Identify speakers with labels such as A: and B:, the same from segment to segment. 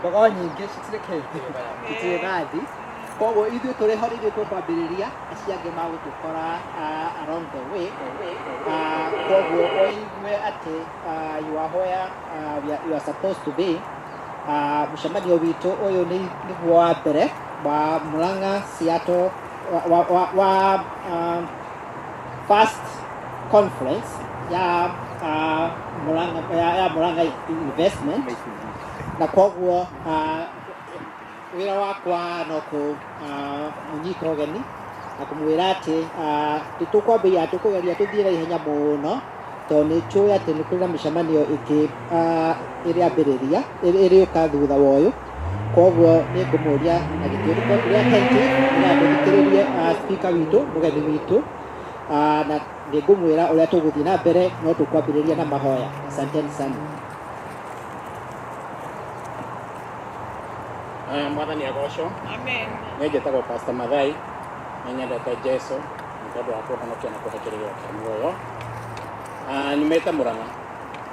A: mbogo nyingĩ citirekete itirathi koguo ithuĩ tũrĩ ho rĩngĩ tũkwambĩrĩria acio angĩ magũtũkora along the way koguo oigue atĩ you are where you are supposed to be. Mũcemanio witũ ũyũ nĩguo wa mbere wa Murang'A Seattle wa first conference ya Murang'A investment na koguo wĩra wakwa no kũnyita ũgeni na kũmwĩra atĩ tũkwambĩrĩria tũkũgeria tũthiĩ na ihenya mũno tondũ nĩ njũĩ atĩ nĩ kũrĩ na mĩcemanio ĩngĩ ĩrĩambĩrĩria ĩrĩũka thutha wa ũyũ. Koguo nĩ ngũmũria na gĩtĩo gĩa attentive na ndũthikĩrĩrie speaker witũ mũgeni witũ na nĩ ngũmwĩra ũrĩa tũgũthiĩ na mbere no tũkwambĩrĩria na mahoya. Asanteni sana.
B: Mwathani agocwo.
C: Amen.
B: Nĩ njĩtagwo Pastor Mathai, nĩ nyendete Jesũ nĩ tondũ wa kũhonokia na kũhe kĩrĩro kĩa muoyo. Nyumĩte Murang'a,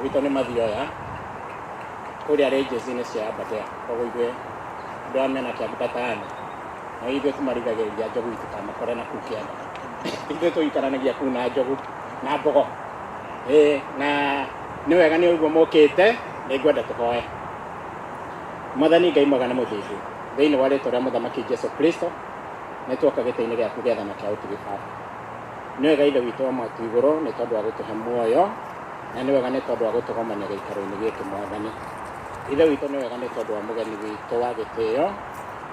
B: gwitũ nĩ Mathioya kũrĩa ranges-inĩ cia Aberdare, koguo ithuĩ andũ a mĩena kĩa Butatani na ithuĩ tũmarigagĩrĩria njogu itikamakore na kuu kĩanda. Ithuĩ tũikaranagia kuu na njogu na mbogo. Na nĩ wega nĩ ũguo mũkĩte, nĩ ngwenda tũhoe. Mwathani Ngai mwega na mũthingu, thĩinĩ wa rĩĩtwa rĩa Mũthamaki Jesũ Kristo nĩ tuoka gĩtĩ-inĩ gĩaku gĩa thamaki ya ũtugi Baba. Nĩ wega Ithe witũ wa mwatu igũrũ nĩ tondũ wa gũtũhe muoyo na nĩ wega nĩ tondũ wa gũtũgomania gĩikaro-inĩ gĩkĩ Mwathani. Ithe witũ nĩ wega nĩ tondũ wa mũgeni witũ wa gĩtĩo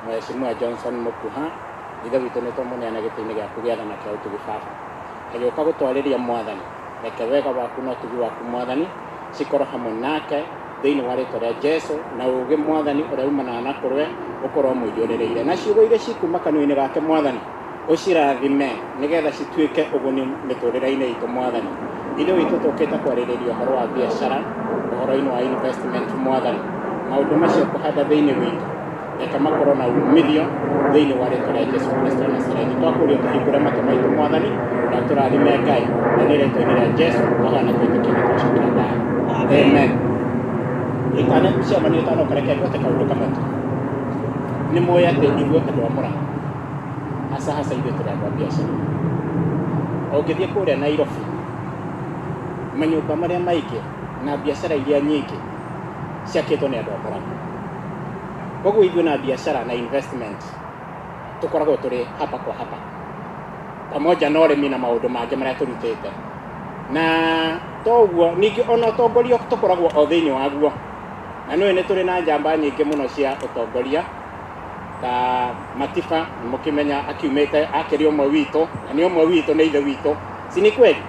B: Mheshimiwa Johnson Mũkuha. Ithe witũ nĩ twamũneana gĩtĩ-inĩ gĩaku gĩa thamaki ya ũtugi Baba, agĩũka gũtwarĩria Mwathani. Reke wega waku na ũtugi waku Mwathani cikorwo hamwe nake thĩinĩ wa rĩĩtwa rĩa Jesũ na ũũgĩ Mwathani ũrĩa umanaga na kũrwe ũkorwo mũiyũrĩrĩire na ciugo iria cikuma kanua-inĩ gake Mwathani ũcirathime nĩgetha cituĩke ũguni mĩtũrĩre-inĩ itũ Mwathani. Ithuĩ witũ tũkĩte kwarĩrĩria ũhoro wa biacara, ũhoro-inĩ wa investment Mwathani. Maũndũ macio kũhanda thĩinĩ witũ reka makorwo na umithio thĩinĩ wa rĩĩtwa rĩa Jesũ Kristo wa Nazareti. Twakũria tũhingũre matũ maitũ Mwathani na tũrathime Ngai na nĩ rĩĩtwa-inĩ rĩa Jesũ tũhana twĩtĩkia na twacokera ngai. Amen. Ikane mĩcemanio ĩtano kareke ngwate kaũndũ kamwe tu. Nĩ mũĩ atĩ ithuĩ andũ a Murang'a hasa ithuĩ tũrĩ andũ a biacara. Ũngĩthiĩ kũrĩa Nairobi manyũmba marĩa maingĩ na biacara iria nyingĩ ciakĩtwo nĩ andũ a Murang'a. Koguo ithuĩ na biacara na investment tũkoragwo tũrĩ hapa kwa hapa pamoja na ũrĩmi na maũndũ mangĩ marĩa tũrutĩte. Na toguo ningĩ ona ũtongoria tũkoragwo o thĩinĩ waguo na nĩ tũrĩ na njamba nyingĩ mũno cia ũtongoria ta Matiba mũkĩmenya akiumĩte akĩrĩ ũmwe witũ na nĩ ũmwe witũ nĩ ithe witũ, si ni kweli?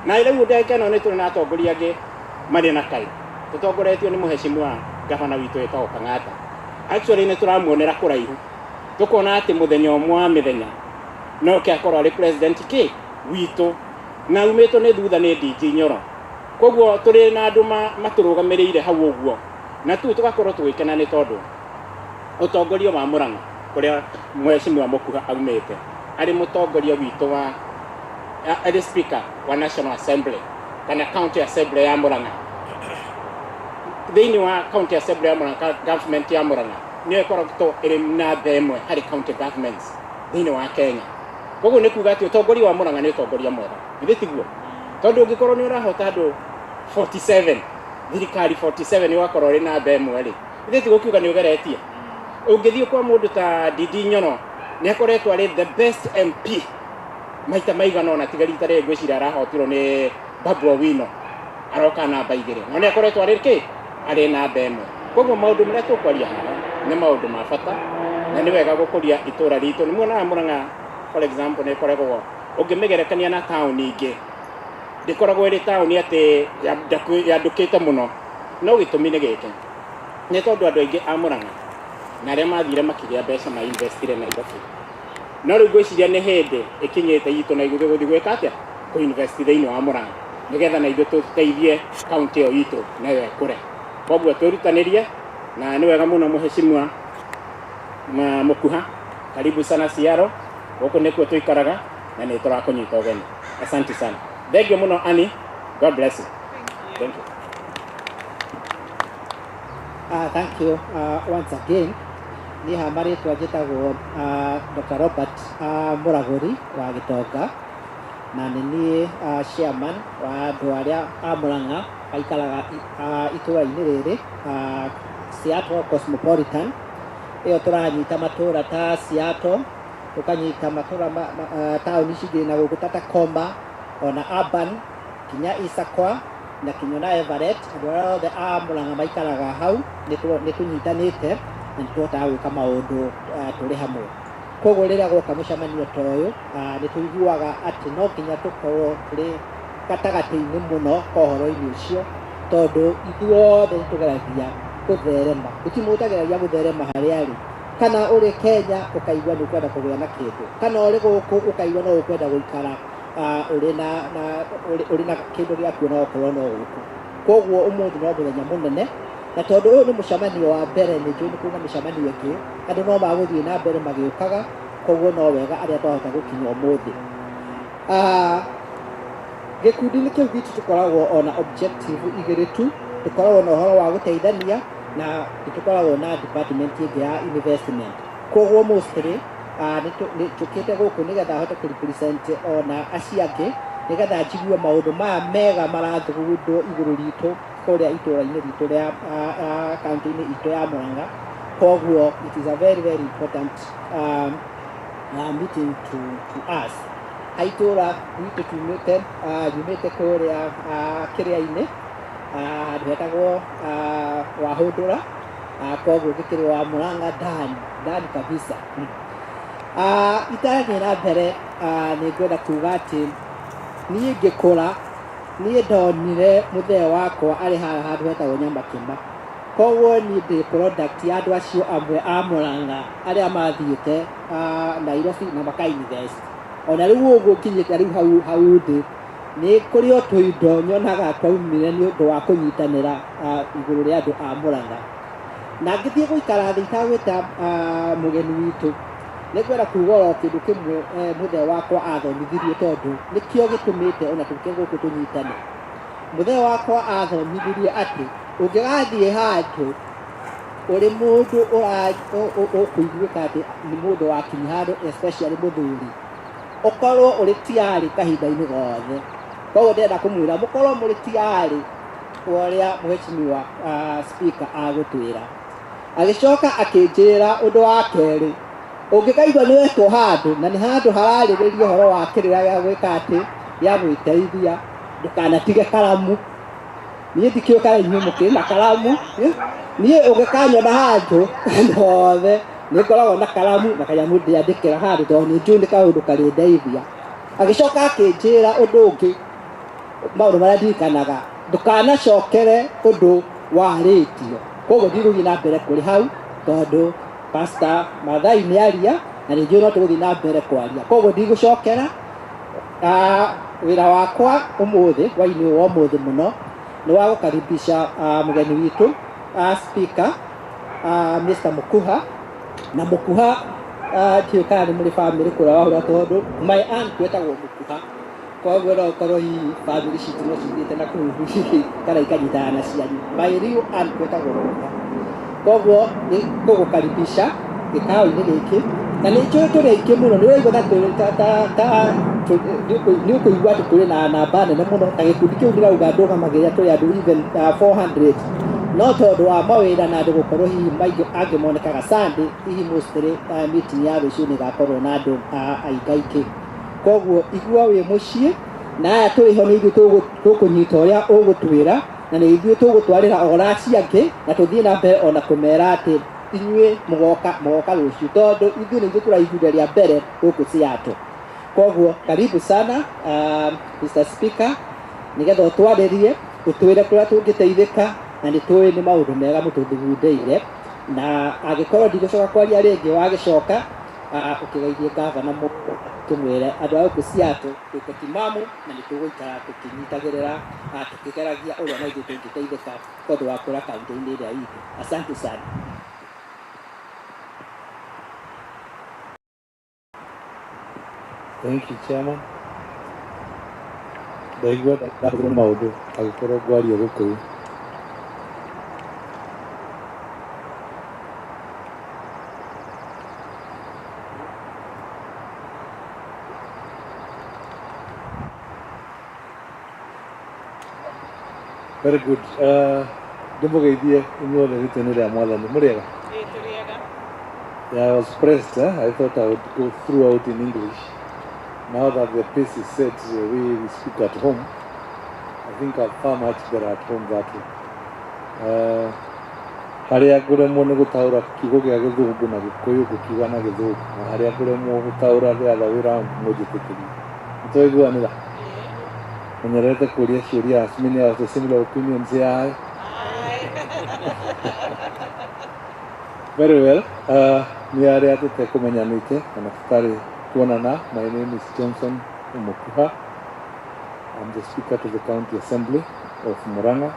B: Na rĩu ndagĩka ĩno nĩ tũrĩ na atongoria angĩ marĩ na kaĩ tũtongoretio nĩ Mheshimiwa gavana witũ wĩtagwo Kang'ata. Actually nĩ tũramuonera kũraihu tũkona atĩ mũthenya ũmwe wa mĩthenya no akorwo arĩ president witũ na umĩtwo nĩ thutha nĩ DG Nyoro. Koguo tũrĩ na andũ matũrũgamĩrĩire hau ũguo na tũgakorwo tũgĩkena nĩ tondũ ũtongoria wa Murang'a kũrĩa Mheshimiwa Mũkuha aumĩte arĩ mũtongoria witũ wa arĩ speaker wa National Assembly kana County Assembly ya Murang'a. Thĩinĩ wa County Assembly ya Murang'a, government ya Murang'a nĩ ĩkoragwo ĩrĩ na tha ĩmwe harĩ county governments thĩinĩ wa Kenya. Koguo nĩ kuuga atĩ ũtongoria wa Murang'a nĩ ũtongoria mwega, githĩ tiguo? Tondũ ũngĩkorwo nĩ ũrahota andũ 47 thirikari 47 nĩ wakorwo ũrĩ na tha ĩmwe rĩ, githĩ tiguo kiuga nĩ ũgeretie? Ũngĩthiĩ kwa mũndũ ta DD Nyoro nĩ akoretwo arĩ the best MP maita maigana ona tiga rita rĩrĩ ngwĩciria arahotirwo nĩ Babu Owino aroka namba igĩrĩ no nĩ akoretwo arĩ namba ĩmwe. Koguo maũndũ marĩa tũkwaria haha nĩ maũndũ ma bata na nĩ wega gũkũria itũũra ritũ. Nĩ muonaga Murang'a for example nĩ ĩkoragwo ũngĩmĩgerekania na taũni ingĩ ndĩkoragwo ĩrĩ taũni atĩ yandũkĩte mũno, no gĩtũmi nĩ gĩkĩ nĩ tondũ andũ aingĩ a Murang'a na arĩa mathire makĩgĩa mbeca ma investire Nairobi. No rĩu ngwĩciria nĩ hĩndĩ ĩkinyĩte itũ na ithuĩ gũthiĩ gwĩka atĩa kũ invest thĩinĩ wa Murang'a nĩgetha na ithuĩ tũteithie kaunti ĩyo itũ nayo ĩkũre. Koguo twĩrutanĩrie na nĩ wega mũno Mheshimiwa Mũkuha, karibu sana Seattle, gũkũ nĩkuo tũikaraga na nĩ tũrakũnyita ũgeni. Asante sana. Thank you mũno Annie. God bless you. Thank you.
A: Thank you once again. Niĩ haha marĩtwa njĩtagwo Dr. Robert Mũragũri wa Gĩtonga, na nĩ niĩ chairman wa andũ arĩa a Murang'A aikaraga itũũra-inĩ rĩrĩ Seattle Cosmopolitan. Ĩyo tũranyita matũũra ta Seattle, tũkanyita matũũra taũni cingĩ na gũkũ ta Tacoma, ona Urban, kinya Issaquah na kinya Everett. Andũ arĩa othe a Murang'A maikaraga hau nĩ tũnyitanĩte na nĩ tũhotaga gwĩka maũndũ tũrĩ hamwe. Koguo rĩrĩa gwoka mũcemanio ta ũyũ nĩ tũiguaga atĩ no nginya tũkorwo tũrĩ gatagatĩ-inĩ mũno ũhoro-inĩ ũcio, tondũ ithuothe nĩ tũgeragia gũtherema. Gũtirĩ mũndũ ũtageragia gũtherema harĩa arĩ. Kana ũrĩ Kenya ũkaigua nĩ ũkwenda kũgĩa na kĩndũ, kana ũrĩ gũkũ ũkaigua no ũkwenda gũikara ũrĩ na kĩndũ gĩaku no ũkorwo no gũkũ. Koguo ũmũthĩ no mũthenya mũnene, na tondũ ũyũ nĩ mũcemanio wa mbere, nĩ njũĩ nĩ kuna mĩcemanio ĩngĩ, andũ no magũthiĩ na mbere magĩũkaga, koguo no wega arĩa twahota gũkinya ũmũthĩ. Gĩkundi-inĩ kĩu gitũ tũkoragwo ona objective igĩrĩ tu. Tũkoragwo na ũhoro wa gũteithania na tũkoragwo na department ĩngĩ ya investment. Koguo mostly nĩ tũkĩte gũkũ nĩgetha hote kũrepresent ona acio angĩ, nĩgetha njigue maũndũ maya mega marathugundwo igũrũ ritũ kũrĩa itũũra-inĩ ritũ rĩa kaunti-inĩ itũ ya Murang'A. Koguo it is a very very important meeting to us. Aitũũra gwitũ yumĩte kũrĩa kĩrĩa-inĩ handũ hetagwo Wahũndũra, koguo gĩkĩrĩ wa Murang'A ndani kabisa. Itathiĩ na mbere, nĩ ngwenda kuuga atĩ niĩ ngĩkũra niĩ ndonire mũthee wakwa arĩ haha handũ hetagwo Nyamakĩma. Koguo niĩ ndĩ product ya andũ acio amwe a Murang'A arĩa mathiĩte Nairobi na makainvest. Ona rĩu ũguo nginyĩte rĩu hau ndĩ, nĩ kũrĩ o tũindo nyonaga twaumire nĩ ũndũ wa kũnyitanĩra igũrũ rĩa andũ a Murang'A. Na ngĩthiĩ gũikara thĩ itagwĩta mũgeni witũ, nĩ ngwenda kuuga o kĩndũ kĩmwe mũthee wakwa athomithirie, tondũ nĩkĩo gĩtũmĩte ona tũke gũkũ tũnyitane. Mũthee wakwa athomithirie atĩ ũngĩgathiĩ handũ ũrĩ mũndũ ũkũiguĩka atĩ nĩ mũndũ wakinya handũ, especially mũthuri, ũkorwo ũrĩ tiarĩ kahinda-inĩ gothe. Koguo ndĩrenda kũmwĩra mũkorwo mũrĩ tiarĩ ũrĩa mheshimiwa speaker agũtwĩra. Agĩcoka akĩnjĩra ũndũ wa kerĩ, ũngĩkaigua nĩ wetwo handũ na nĩ handũ hararĩrĩrio ũhoro wa kĩrĩra gĩa gwĩka atĩ gĩa gwĩteithia, ndũkanatige karamu. Niĩ ndikĩũka inyuĩ mũkĩrĩ na karamu. Niĩ ũngĩkanyona handũ hothe nĩ ngoragwo na karamu na kanyamũ ndĩandĩkĩra handũ, tondũ nĩ njũĩ nĩ kaũndũ karĩndeithia. Agĩcoka akĩnjĩra ũndũ ũngĩ, maũndũ marĩa ndirikanaga, ndũkanacokere ũndũ warĩtio. Koguo ndigũthiĩ na mbere kũrĩ hau, tondũ Pastor Mathai nĩ aria na nĩ njũĩ no tũgũthiĩ na mbere kwaria. Koguo ndigũcokera. Wĩra wakwa ũmũthĩ, hwaĩ-inĩ wa ũmũthĩ mũno, nĩ wa gũkaribisha mũgeni witũ speaker Mr. Mũkuha. Na Mũkuha ndiũĩ kana nĩ mũrĩ family kũrĩa Wahũra, tondũ my aunt gwĩtagwo Mũkuha. Koguo no ũkorwo hihi family citũ no cithiĩte na kũu kana ikanyitana na cianyu. My real aunt gwĩtagwo Mũkuha. Koguo nĩ ngũgũkaribisha gĩkaũ-inĩ gĩkĩ, na nĩ njũĩ tũrĩ aingĩ mũno. Nĩ ũraigua nĩ ũkũigua atĩ tũrĩ na namba nene mũno, ta gĩkundi kĩu ndĩrauga ndũgamagĩrĩra tũrĩ andũ even 400, no tondũ wa mawĩra na andũ gũkorwo hihi angĩ monekaga Sunday, hihi mostly meeting ya rũciũ nĩ ĩgakorwo na andũ aingaingĩ. Koguo igua wĩ mũciĩ, na aya tũrĩ ho nĩ ithuĩ tũkũnyita ũrĩa ũgũtwĩra, na nĩ ithuĩ tũgũtwarĩra oraci angĩ, na tũthiĩ na mbere ona kũmera atĩ inyuĩ mũgoka rũciũ, tondũ ithuĩ nĩ ithuĩ tũraiguithia rĩa mbere gũkũ Seattle. Koguo karibu sana Mr. Speaker, nĩgetha ũtwarĩrie ũtwĩre kũrĩa tũngĩteithĩka, na nĩ tũĩ nĩ maũndũ mega mũtũthugundĩire. Na angĩkorwo ndigũcoka kwaria rĩngĩ, wagĩcoka ũkĩgeithie gavana tũmwĩre andũ a gũkũ Seattle twĩte timamu, na nĩ tũgũikara tũkĩnyitagĩrĩra tũkĩgeragia ũrĩa na ithuĩ tũngĩteithĩka tondũ wa kũra kaunti-inĩ ĩrĩa itũ. Asante sana.
C: Thank you, Chairman. Ndaigua ndakorwo maũndũ agĩkorwo ngwaria gũkũyũ. Very good. Demboga idea inyole ritonere amwala ni muriega. Yeah, I was pressed. I thought I would go throughout in English. Now that the pace is set, the way we speak at home, I think I'm far much better at home that way. Haria kuremwo nĩ gũtaũra kiugo gĩa Gĩthũngũ na Gĩkũyũ gũkiuga na Gĩthũngũ na haria kuremwo gũtaũra the other way round mũnjĩtĩkĩrie. Nĩtwaiguanĩra? Menyerete kũũria ciũria as many of the similar opinions say aye. Very well. Nĩ arĩa tũtekũmenyanĩte kana tũtarĩ kuonana. My name is Johnson Umukuha. I'm the Speaker to the County Assembly of Murang'A.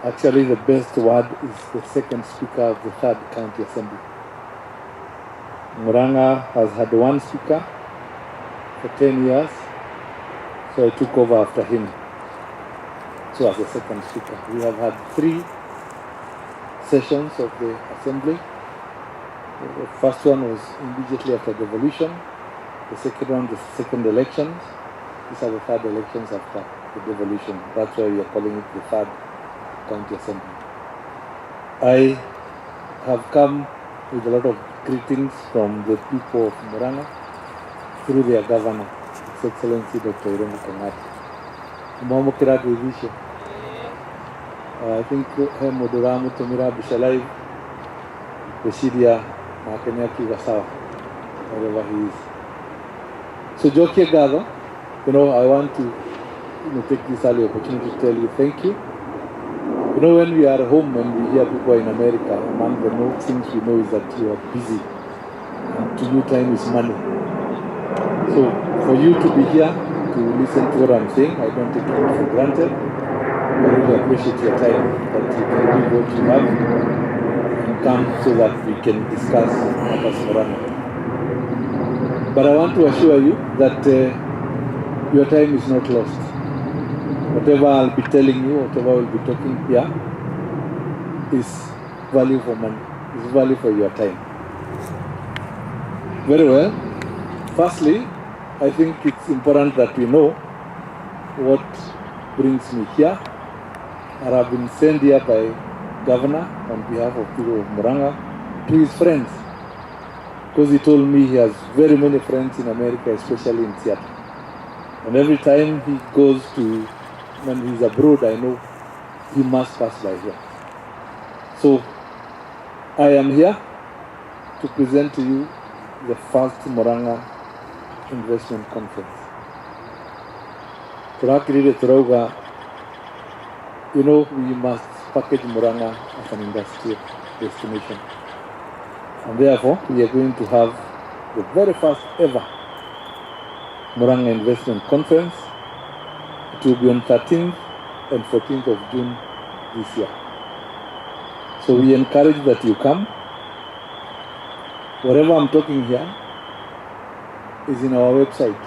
C: Actually, the best word is the second Speaker of the third County Assembly. Murang'A has had one Speaker for 10 years, so I took over after him. So as the second Speaker, we have had 3 sessions of the Assembly. The first one was immediately after devolution. The second one, the second elections. These are the third elections after the devolution. That's why we are calling it the third County Assembly. I have come with a lot of greetings from the people of Murang'A through their governor, His Excellency Dr. Irungu Kang'ata. Mwamũkĩra ndeithio. I think he mũndũ ũramũtũmĩra mbica live gwĩciria nake nĩ akiuga sawa wherever he is. So jokie ngatho. I want to take this early opportunity to tell you thank you. When we are home and we hear people in America, among the things we know is that you are busy. And to you, time is money. So for you to be here, to listen to what I'm saying, I don't take it for granted. I really appreciate your time, that you can do what you have and come so that we can discuss matters Murang'A. But I want to assure you that your time is not lost. Whatever I'll be telling you, whatever we'll be talking here, is value for money, is value for your time. Very well. Firstly, I think it's important that we know what brings me here. And I've been sent here by Governor on behalf of people of Murang'A to his friends, because he told me he has very many friends in America, especially in Seattle. And every time he goes to, when he's abroad, I know he must pass by here. So I am here to present to you the first Murang'A Investment Conference. We must package Murang'A as an industrial destination. And therefore, we are going to have the very first ever Murang'A Investment Conference. It will be on 13th and 14th of June this year. So we encourage that you come. Whatever I'm talking here is in our website.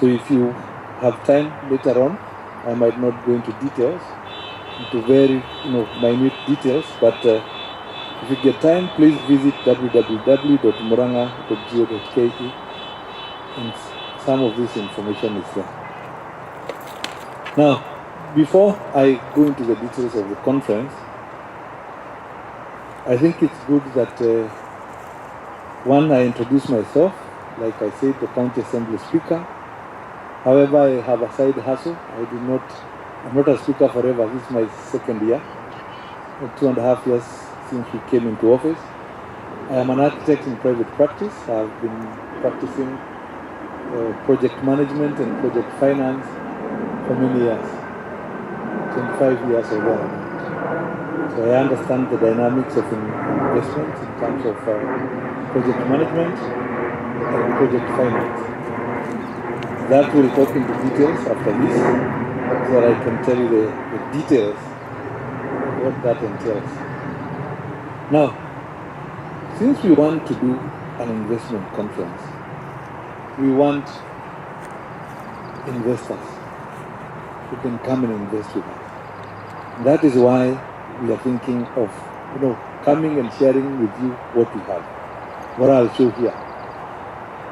C: So if you have time later on, I might not go into details, into very minute details, but if you get time, please visit www.murang'a.go.ke, and some of this information is there. Now, before I go into the details of the conference, I think it's good that one, I introduce myself, like I said, the County Assembly Speaker. However, I have a side hustle. I'm not a speaker forever. This is my second year, 2.5 years since we came into office. I am an architect in private practice. I've been practicing project management and project finance for many years, 25 years or more. So I understand the dynamics of investment in terms of project management and project finance. That will talk into details after this, so that I can tell you the details of what that entails. Now, since we want to do an investment conference, we want investors who can come and invest with us. And that is why we are thinking of coming and sharing with you what we have, what I'll show here.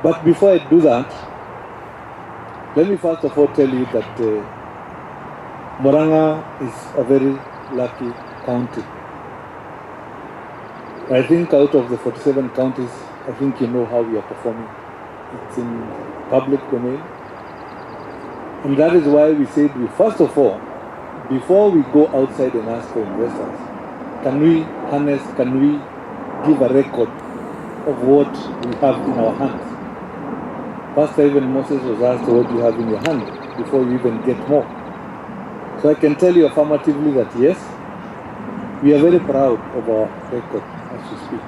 C: But before I do that, let me first of all tell you that Murang'A is a very lucky county. I think out of the 47 counties, I think you know how we are performing. It's in public domain. And that is why we said, first of all, before we go outside and ask for investors, can we give a record of what we have in our hands? Pastor even Moses was asked, what do you have in your hand, before you even get more. So I can tell you affirmatively that yes, we are very proud of our record as we speak.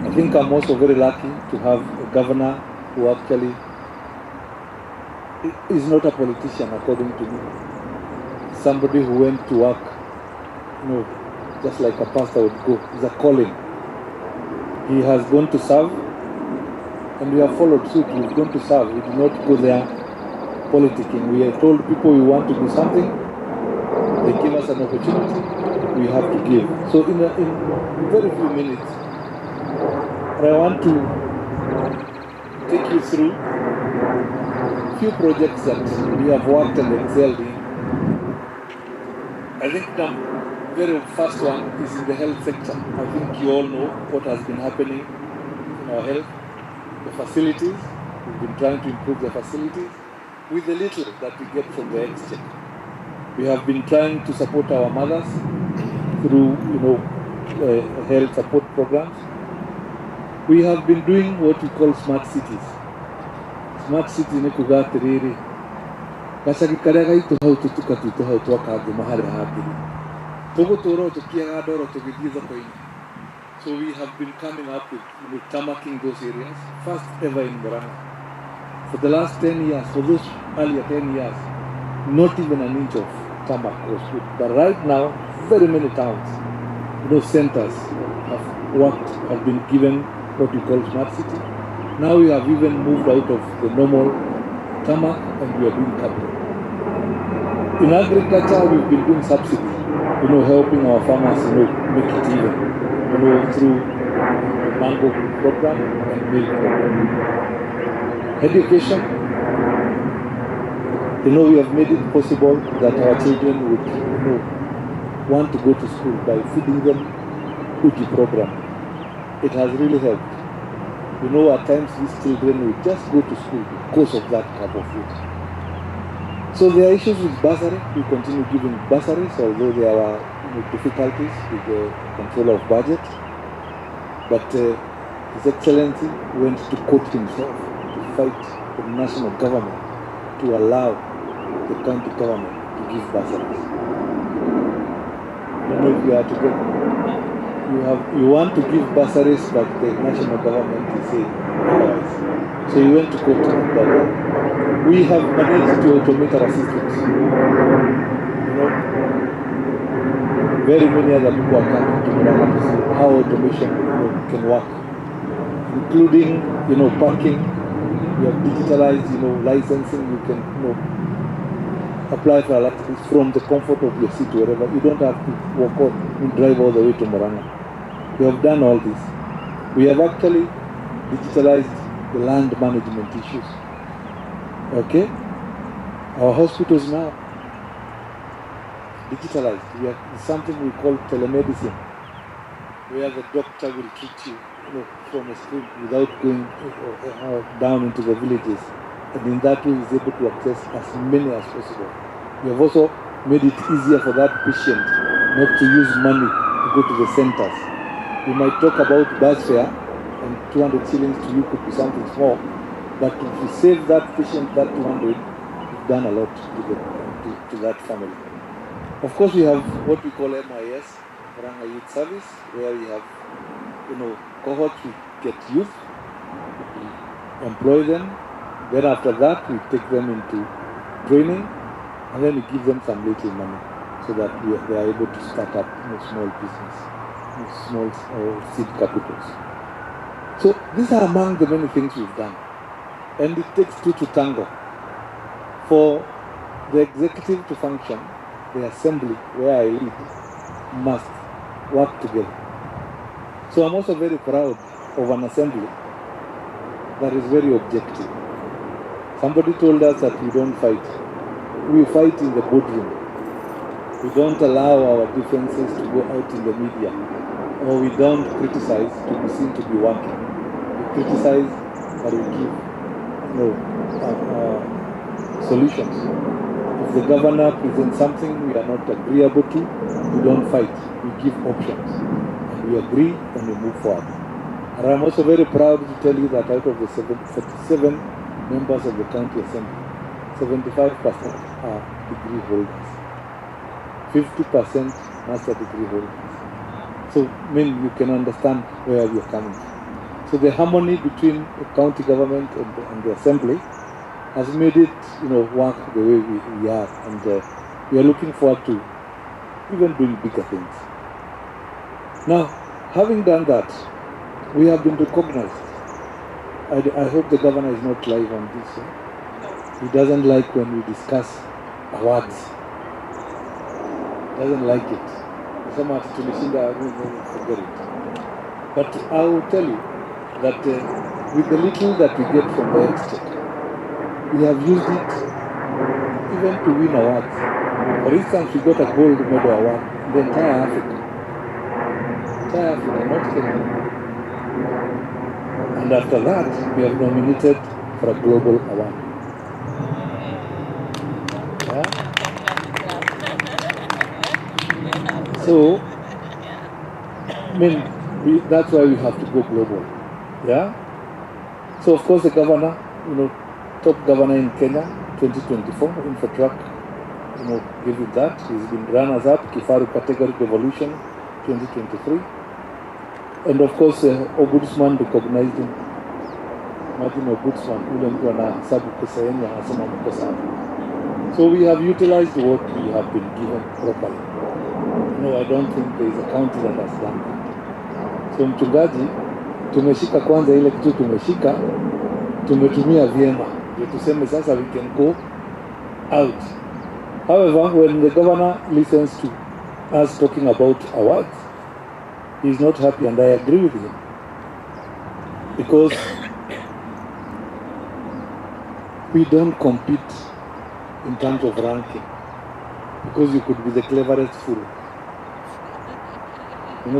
C: I think I'm also very lucky to have a governor who actually is not a politician, according to me. Somebody who went to work, just like a pastor would go. It's a calling. He has gone to serve, and we have followed suit. We've gone to serve. We did not go there politicking. We have told people we want to do something. They give us an opportunity. We have to give. So in very few minutes, I want to take you through a few projects that we have worked and excelled in. I think the very first one is in the health sector. I think you all know what has been happening in our health. The facilities, we've been trying to improve the facilities with the little that we get from the exchange. We have been trying to support our mothers through, health support programs. We have been doing what we call smart cities. Smart cities ni kugatiriri. Gacagi karia gaitu hau tutukatu hau twakaga mahali hangiri. Tugutoro tukiaga ndoro tugithie thoko-ini. So we have been coming up with tamaking those areas, first ever in Murang'A. For the last 10 years, for those earlier 10 years, not even an inch of tarmac was put. But right now, very many towns, those centers have been given what we call smart city. Now we have even moved out of the normal tarmac and we are doing capital. In agriculture, we've been doing subsidy, helping our farmers, make it even, through the mango program and milk program. Education, we have made it possible that our children would, want to go to school by feeding them Uji program. It has really helped. At times these children will just go to school because of that cup of food. So there are issues with bursary. We continue giving bursaries, although there are difficulties with the control of budget. But His Excellency went to court himself to fight the national government to allow the county government to give bursaries. If you are together, you want to give bursaries, but the national government is saying otherwise. So you went to court on that. We have managed to automate our systems. Very many other people are coming to Murang'A to see how automation can work, including parking. We have digitalized licensing. You can apply for electricity from the comfort of your seat wherever. You don't have to walk on and drive all the way to Murang'A. We have done all this. We have actually digitalized the land management issues. Okay? Our hospitals now digitalized. We have something we call telemedicine, where the doctor will treat you, from a screen without going down into the villages. And in that way, is able to access as many as possible. We have also made it easier for that patient not to use money to go to the centers. We might talk about bus fare, and 200 shillings to you could be something small, but if you save that patient that 200, you've done a lot to that family. Of course, we have what we call MIS, Murang'A Youth Service, where we have, cohorts. We get youth, we employ them. Then after that, we take them into training, and then we give them some little money so that they are able to start up small business, small seed capitals. So these are among the many things we've done. And it takes two to tango. For the executive to function, the assembly where I lead must work together. So I'm also very proud of an assembly that is very objective. Somebody told us that we don't fight. we fight in the boardroom. We don't allow our differences to go out in the media, or we don't criticize to be seen to be working. We criticize, but we give solutions. If the governor presents something we are not agreeable to, we don't fight. We give options. And we agree and we move forward. And I'm also very proud to tell you that out of the 47 members of the county assembly, 75% are degree holders. 50% master degree holders. So, I mean, you can understand where we are coming from. So the harmony between the county government and the assembly has made it, work the way we are, and we are looking forward to even doing bigger things. Now, having done that, we have been recognized. I hope the governor is not live on this. He doesn't like when we discuss awards. Doesn't like it. Forget it. But I will tell you that with the little that we get from the exchequer, we have used it even to win awards. For instance, we got a gold medal award in the entire Africa. Not Kenya. And after that, we have nominated for a global award. Yeah? So, that's why we have to go global. Yeah? So, of course, the governor, top governor in Kenya, 2024, Infotruck, give it that. He's been runners-up, Kifaru Category Devolution, 2023. And of course, Ombudsman recognized him. Imagine Ombudsman, ule mtu anahesabu pesa yenu anasema mko sawa. So we have utilized what we have been given properly. I don't think there is a county that has done that. So mchungaji, tumeshika kwanza ile kitu tumeshika, tumetumia vyema. Ndio tuseme sasa we can go out. However, when the governor listens to us talking about awards, he is not happy, and I agree with him. Because we don't compete in terms of ranking. Because you could be the cleverest fool.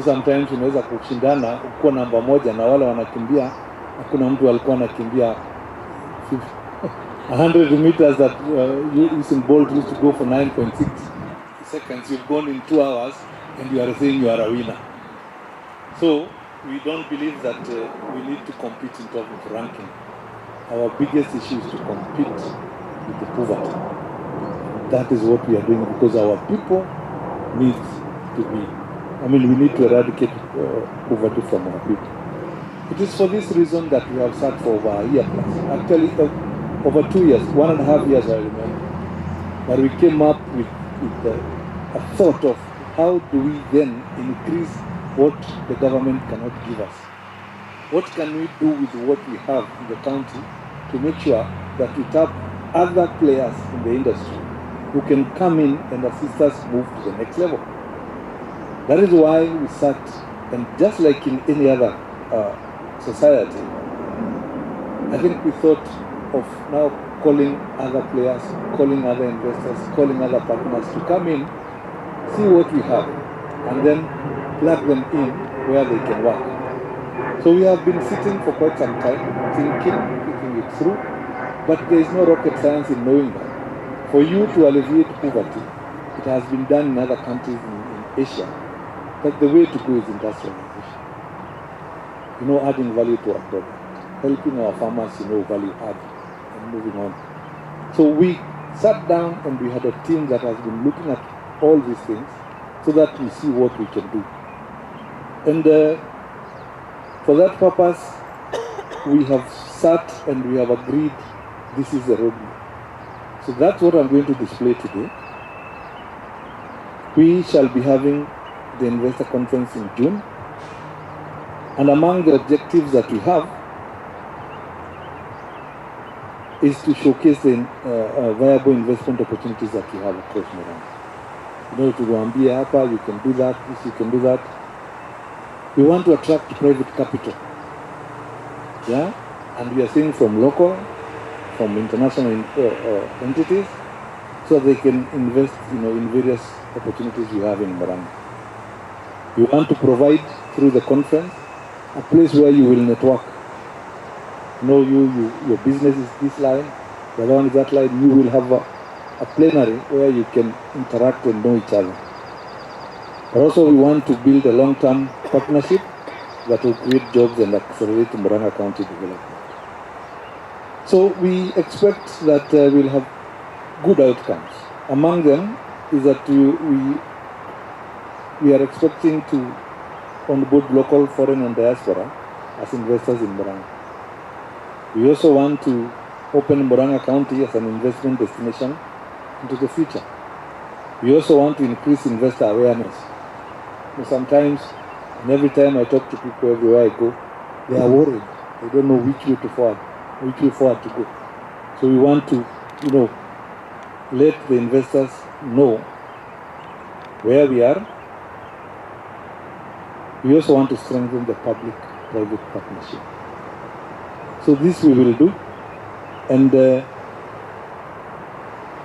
C: Sometimes unaweza kushindana uko namba moja na wale wanakimbia, hakuna mtu alikuwa anakimbia 100 meters that Usain Bolt used to go for 9.6 seconds. You've gone in 2 hours and you are saying you are a winner. So we don't believe that we need to compete in terms of ranking. Our biggest issue is to compete with the poverty. That is what we are doing, because our people need to be, we need to eradicate poverty from our people. It is for this reason that we have sat for over a year plus. Actually, over 2 years, 1.5 years I remember. But we came up with a thought of how do we then increase what the government cannot give us. What can we do with what we have in the county to make sure that we tap other players in the industry who can come in and assist us move to the next level. That is why we sat, and just like in any other society, I think we thought of now calling other players, calling other investors, calling other partners to come in, see what we have, and then plug them in where they can work. So we have been sitting for quite some time, thinking it through, but there is no rocket science in knowing that. For you to alleviate poverty, it has been done in other countries in Asia, but the way to go is industrialization. Adding value to our product, helping our farmers, value add, and moving on. So we sat down and we had a team that has been looking at all these things so that we see what we can do. And for that purpose, we have sat and we have agreed this is the roadmap. So that's what I'm going to display today. We shall be having the investor conference in June. And among the objectives that we have is to showcase the viable investment opportunities that we have across Murang'A. To Rwambia hapa, you can do that, this you can do that. We want to attract private capital. Yeah? And we are seeing from local, from international entities. so they can invest, in various opportunities we have in Murang'A. We want to provide through the conference a place where you will network. Your business is this line, the other one is that line. You will have a plenary where you can interact and know each other. But also we want to build a long-term partnership that will create jobs and accelerate Murang'A County development. So we expect that we'll have good outcomes. Among them is that we are expecting to onboard local, foreign and diaspora as investors in Murang'A. We also want to open Murang'A County as an investment destination into the future. We also want to increase investor awareness. Sometimes, and every time I talk to people everywhere I go, they are worried. They don't know which way forward to go. So we want to, let the investors know where we are. We also want to strengthen the public-private partnership. So this we will do. And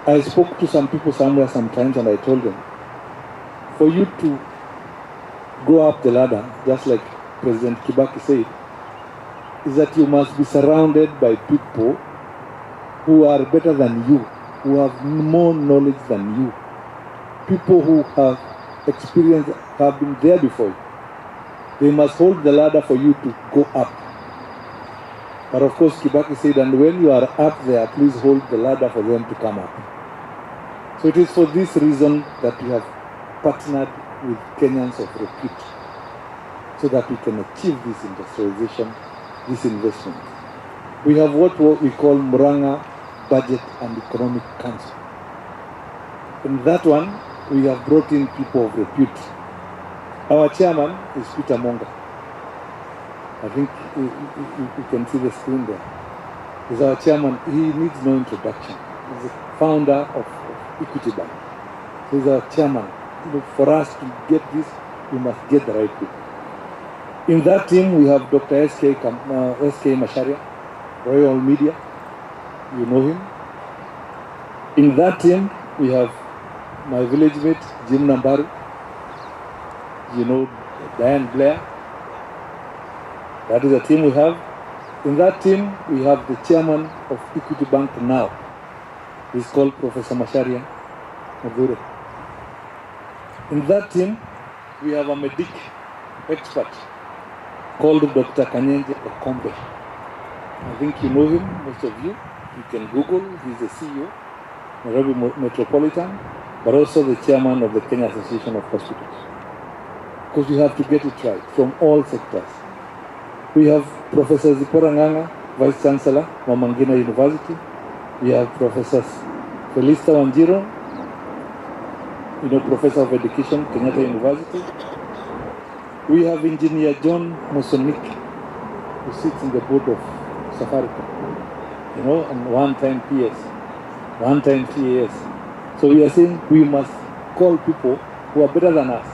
C: I spoke to some people somewhere sometimes and I told them, for you to go up the ladder, just like President Kibaki said, is that you must be surrounded by people who are better than you, who have more knowledge than you, people who have experience, have been there before you. They must hold the ladder for you to go up. But of course, Kibaki said, and when you are up there, please hold the ladder for them to come up. So it is for this reason that we have partnered with Kenyans of repute, so that we can achieve this industrialization, this investment. We have what we call Murang'A Budget and Economic Council. In that one, we have brought in people of repute. Our chairman is Peter Monga. I think you can see the screen there. He's our chairman. He needs no introduction. He's the founder of Equity Bank. So he's our chairman. For us to get this, we must get the right people. In that team, we have Dr. S.K. Masharia, Royal Media. You know him. In that team, we have my village mate, Jim Nambaru. You know Diane Blair. That is the team we have. In that team, we have the chairman of Equity Bank now. He's called Professor Masharia Mabure. In that team, we have a medic expert called Dr. Kanyenje Okombe. I think you know him, most of you. You can Google. He's the CEO, Nairobi Metropolitan, but also the chairman of the Kenya Association of Hospitals. Because we have to get it right from all sectors. We have Professor Murang'A, Vice Chancellor, Mama Ngina University. We have Professor Felista Wanjiro, Professor of Education, Kenyatta University. We have Engineer John Mosonik, who sits in the board of Safaricom, and one-time PS, one-time TAS. So we are saying we must call people who are better than us,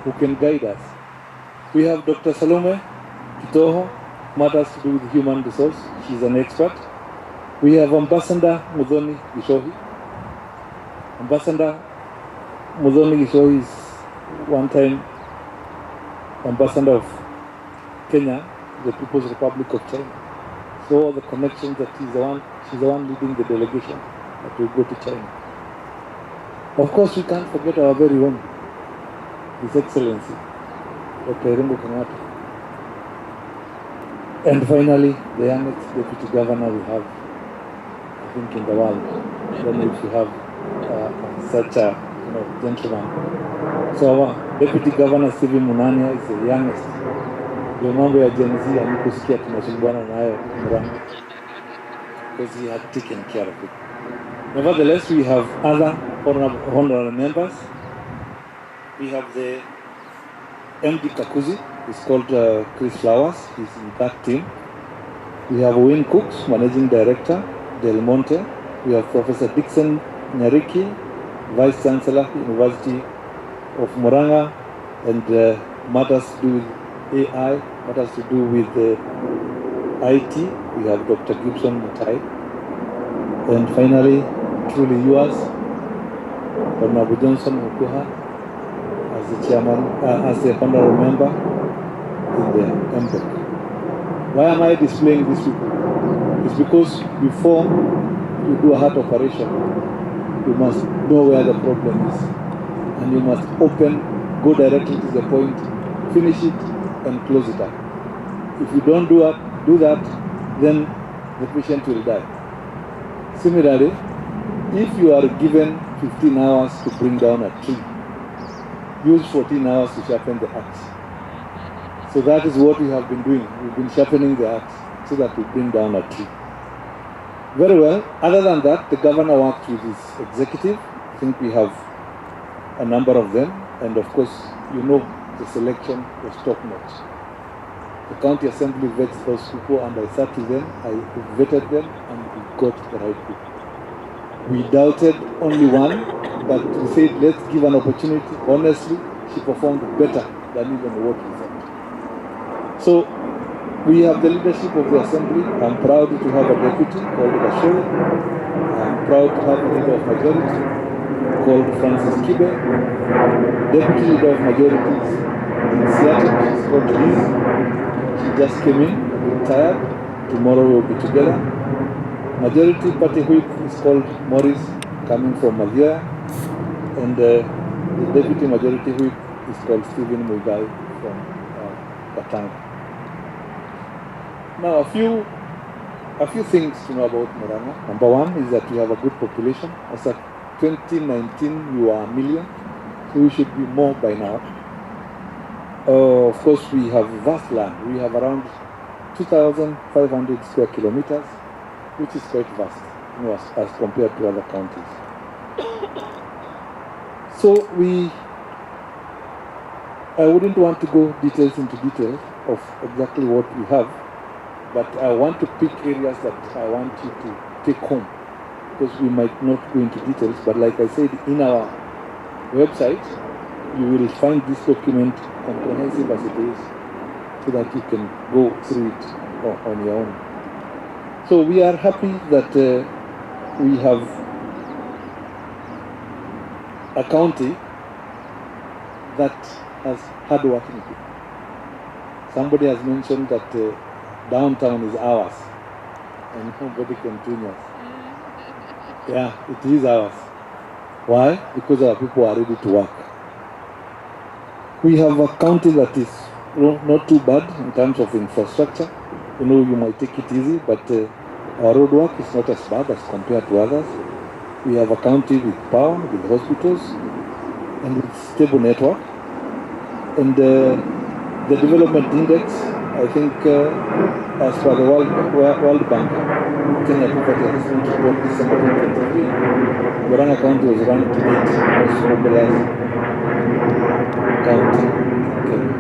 C: who can guide us. We have Dr. Salome Kitoho, matters to do with human resource. She's an expert. We have Ambassador Mudhoni Gishohi. Ambassador Mudhoni Gishohi is one-time ambassador of Kenya, the People's Republic of China. So all the connections that she's the one leading the delegation that will go to China. Of course, we can't forget our very own, His Excellency, Dr. Irungu Kenyatta. And finally, the youngest deputy governor we have, I think, in the world. I don't know if you have such a gentleman. So our deputy governor, Stephen Munania, is the youngest. Ndio mambo ya Gen Z amekusikia tunasumbuana nayo Murang'A, because he had taken care of it. Nevertheless, we have other honorable members. We have the MD Kakuzi, he's called Chris Flowers, he's in that team. We have Wayne Cooks, Managing Director, Del Monte. We have Professor Dixon Nyariki, Vice Chancellor, University of Murang'A, and matters to do with AI, matters to do with IT. We have Dr. Gibson Mutai. And finally, truly yours, Honorable Johnson Okuha as the chairman, as the honorable member in the MPEC. Why am I displaying these people? It's because before you do a heart operation, you must know where the problem is. And you must go directly to the point, finish it, and close it up. If you don't do that, then the patient will die. Similarly, if you are given 15 hours to bring down a tree, use 14 hours to sharpen the axe. So that is what we have been doing. We've been sharpening the axe so that we bring down a tree. Very well. Other than that, the governor worked with his executive. I think we have a number of them. And of course, you know the selection was top-notch. The county assembly vets those people, and I sat with them, I vetted them, and we got the right people. We doubted only one, but we said, let's give an opportunity. Honestly, she performed better than even what we thought. So, we have the leadership of the assembly. I'm proud to have a deputy called Gashore. I'm proud to have a leader of majority called Francis Kibe. Deputy leader of majority is in Seattle. She's called Liz. She just came in, retired. Tomorrow we'll be together. Majority party whip is called Morris, coming from Madia. And the deputy majority whip is called Stephen Muigai from Katanga. Now, a few things to know about Murang'A. Number one is that we have a good population. As of 2019, we were 1 million, so we should be more by now. Of course, we have vast land. We have around 2,500 square kilometers, which is quite vast, as compared to other counties. So I wouldn't want to go into details of exactly what we have, but I want to pick areas that I want you to take home, because we might not go into details, but like I said, in our website, you will find this document comprehensive as it is, so that you can go through it on your own. So we are happy that we have a county that has hard-working people. Somebody has mentioned that downtown is ours, and nobody can tune us. Yeah, it is ours. Why? Because our people are ready to work. We have a county that is not too bad in terms of infrastructure. You know, you might take it easy, but our road work is not as bad as compared to others. We have a county with power, with hospitals, and with stable network. And the development index, I think, as per the World Bank, Kenya Poverty Assessment Report, December 2023, Murang'A County was ranked 8th most mobilized county in Kenya.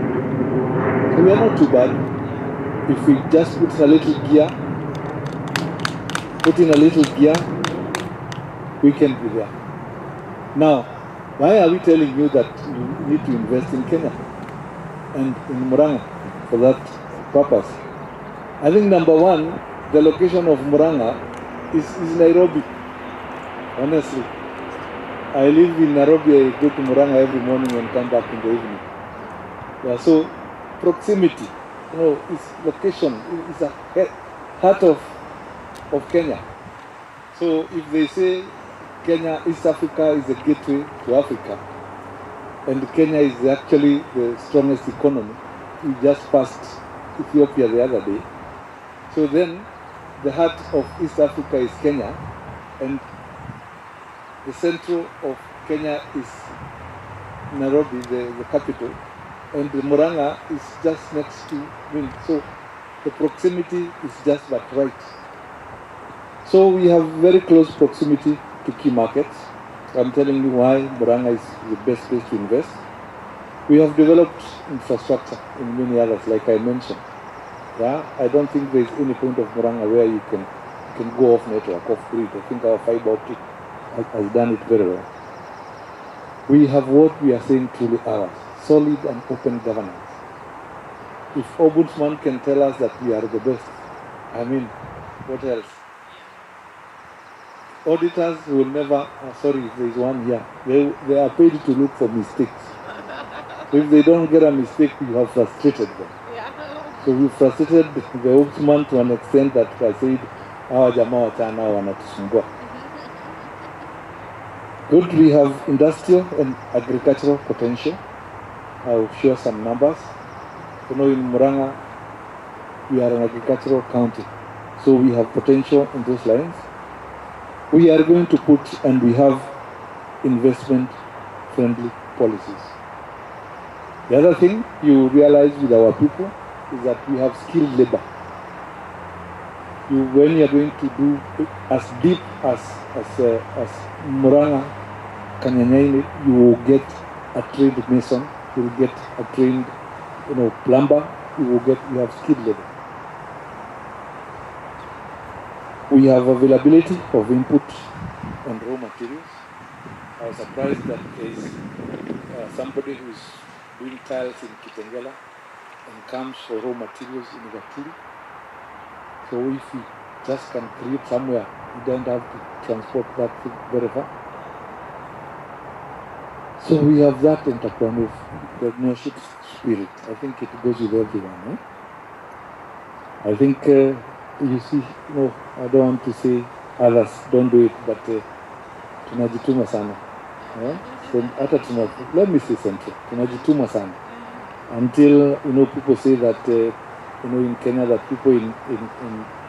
C: So we are not too bad. If we just put in a little gear, we can be there. Now, why are we telling you that you need to invest in Kenya and in Murang'A for that purpose? I think number one, the location of Murang'A is Nairobi. Honestly, I live in Nairobi. I go to Murang'A every morning and come back in the evening. Yeah, so proximity, its location is a heart of Kenya. So if they say Kenya, East Africa is the gateway to Africa, and Kenya is actually the strongest economy, we just passed Ethiopia the other day. So then the heart of East Africa is Kenya, and the central of Kenya is Nairobi, the capital, and the Murang'A is just next to me. So the proximity is just but right. So we have very close proximity to key markets. I'm telling you why Murang'A is the best place to invest. We have developed infrastructure in many others, like I mentioned. Yeah, I don't think there's any point of Murang'A where you can go off network, off grid. I think our fiber optic has done it very well. We have what we are saying truly ours, solid and open governance. If Ombudsman can tell us that we are the best, I mean, what else? auditors will never, sorry, there is one here. They are paid to look for mistakes. If they don't get a mistake, you have frustrated them. So we frustrated the ombudsman to an extent that I said, hawa jamaa wachana wanatusumbua. Good, we have industrial and agricultural potential. I'll share some numbers. You know, in Murang'A, we are an agricultural county. So we have potential in those lines. We are going to put, and we have investment-friendly policies. The other thing you realize with our people is that we have skilled labor. When you are going to do as deep as Murang'A, Kanyanyaini, you will get a trained mason, you will get a trained, plumber, you have skilled labor. We have availability of input and raw materials. I was surprised that there is somebody who is doing tiles in Kitengela and comes for raw materials in Gatuli. So if we just can create somewhere, we don't have to transport that thing very far. So we have that entrepreneurship spirit. I think it goes with everyone. Eh? I think, you see, I don't want to say others don't do it, but tunajituma sana. Let me say something. Tunajituma sana. Until, people say that, in Kenya, that people in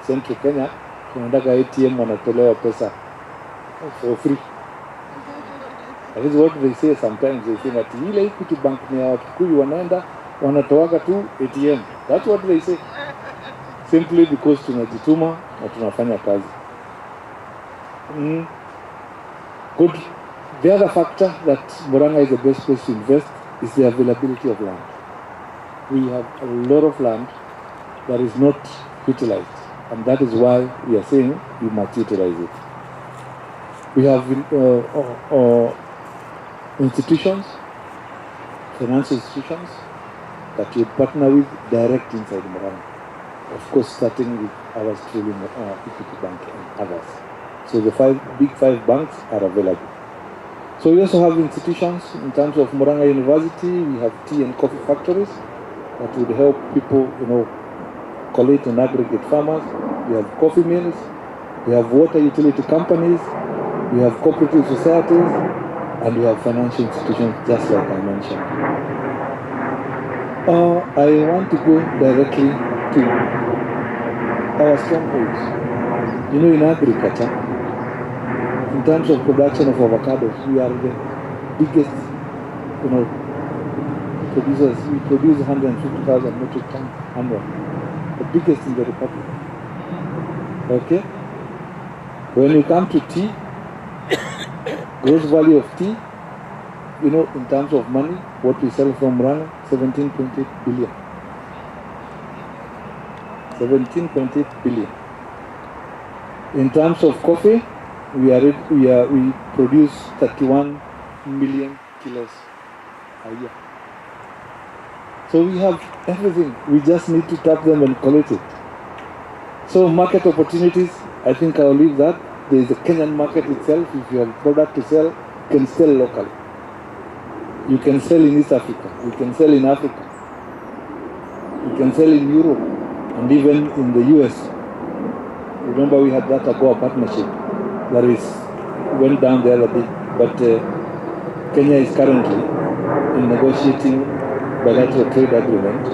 C: central Kenya, tunaendaka ATM wanatolewa pesa for free. That is what they say sometimes. They say that ile Equity Bank ni ya Wakikuyu wanaenda wanatoaga tu ATM. That's what they say. Simply because tunajituma na tunafanya kazi. Good. The other factor that Murang'A is the best place to invest is the availability of land. We have a lot of land that is not utilized, and that is why we are saying you must utilize it. We have institutions, financial institutions that we partner with direct inside Murang'A. Of course, starting with our truly Equity Bank and others. So the big five banks are available. So we also have institutions in terms of Murang'A University. We have tea and coffee factories that would help people, collate and aggregate farmers. We have coffee mills. We have water utility companies. We have cooperative societies. And we have financial institutions, just like I mentioned. I want to go directly to our strongholds. In agriculture, in terms of production of avocados, we are the biggest, producers. We produce 150,000 metric tons annually, the biggest in the republic. Okay? When you come to tea, gross value of tea, in terms of money, what we sell from Murang'A, 17.8 billion. 17.8 billion. In terms of coffee, we produce 31 million kilos a year. So we have everything. We just need to tap them and collect it. So market opportunities, I think I'll leave that. There is a Kenyan market itself. If you have product to sell, you can sell locally. You can sell in East Africa. You can sell in Africa. You can sell in Europe and even in the US. Remember we had that AGOA partnership that went down the other day. But Kenya is currently in negotiating bilateral trade agreement,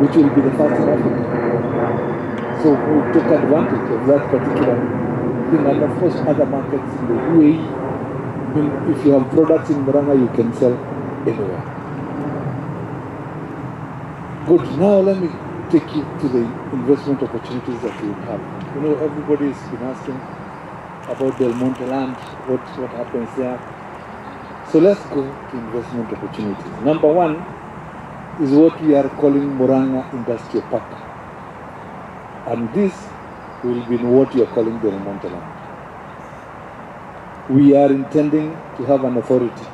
C: which will be the first in Africa. So we take advantage of that particular thing, and of course other markets in the UAE. If you have products in Murang'A, you can sell anywhere. Good. Now let me take you to the investment opportunities that we have. Everybody has been asking about Del Monte land, what happens there. So let's go to investment opportunities. Number one is what we are calling Murang'A Industrial Park. And this will be what we are calling Del Monte land. We are intending to have an authority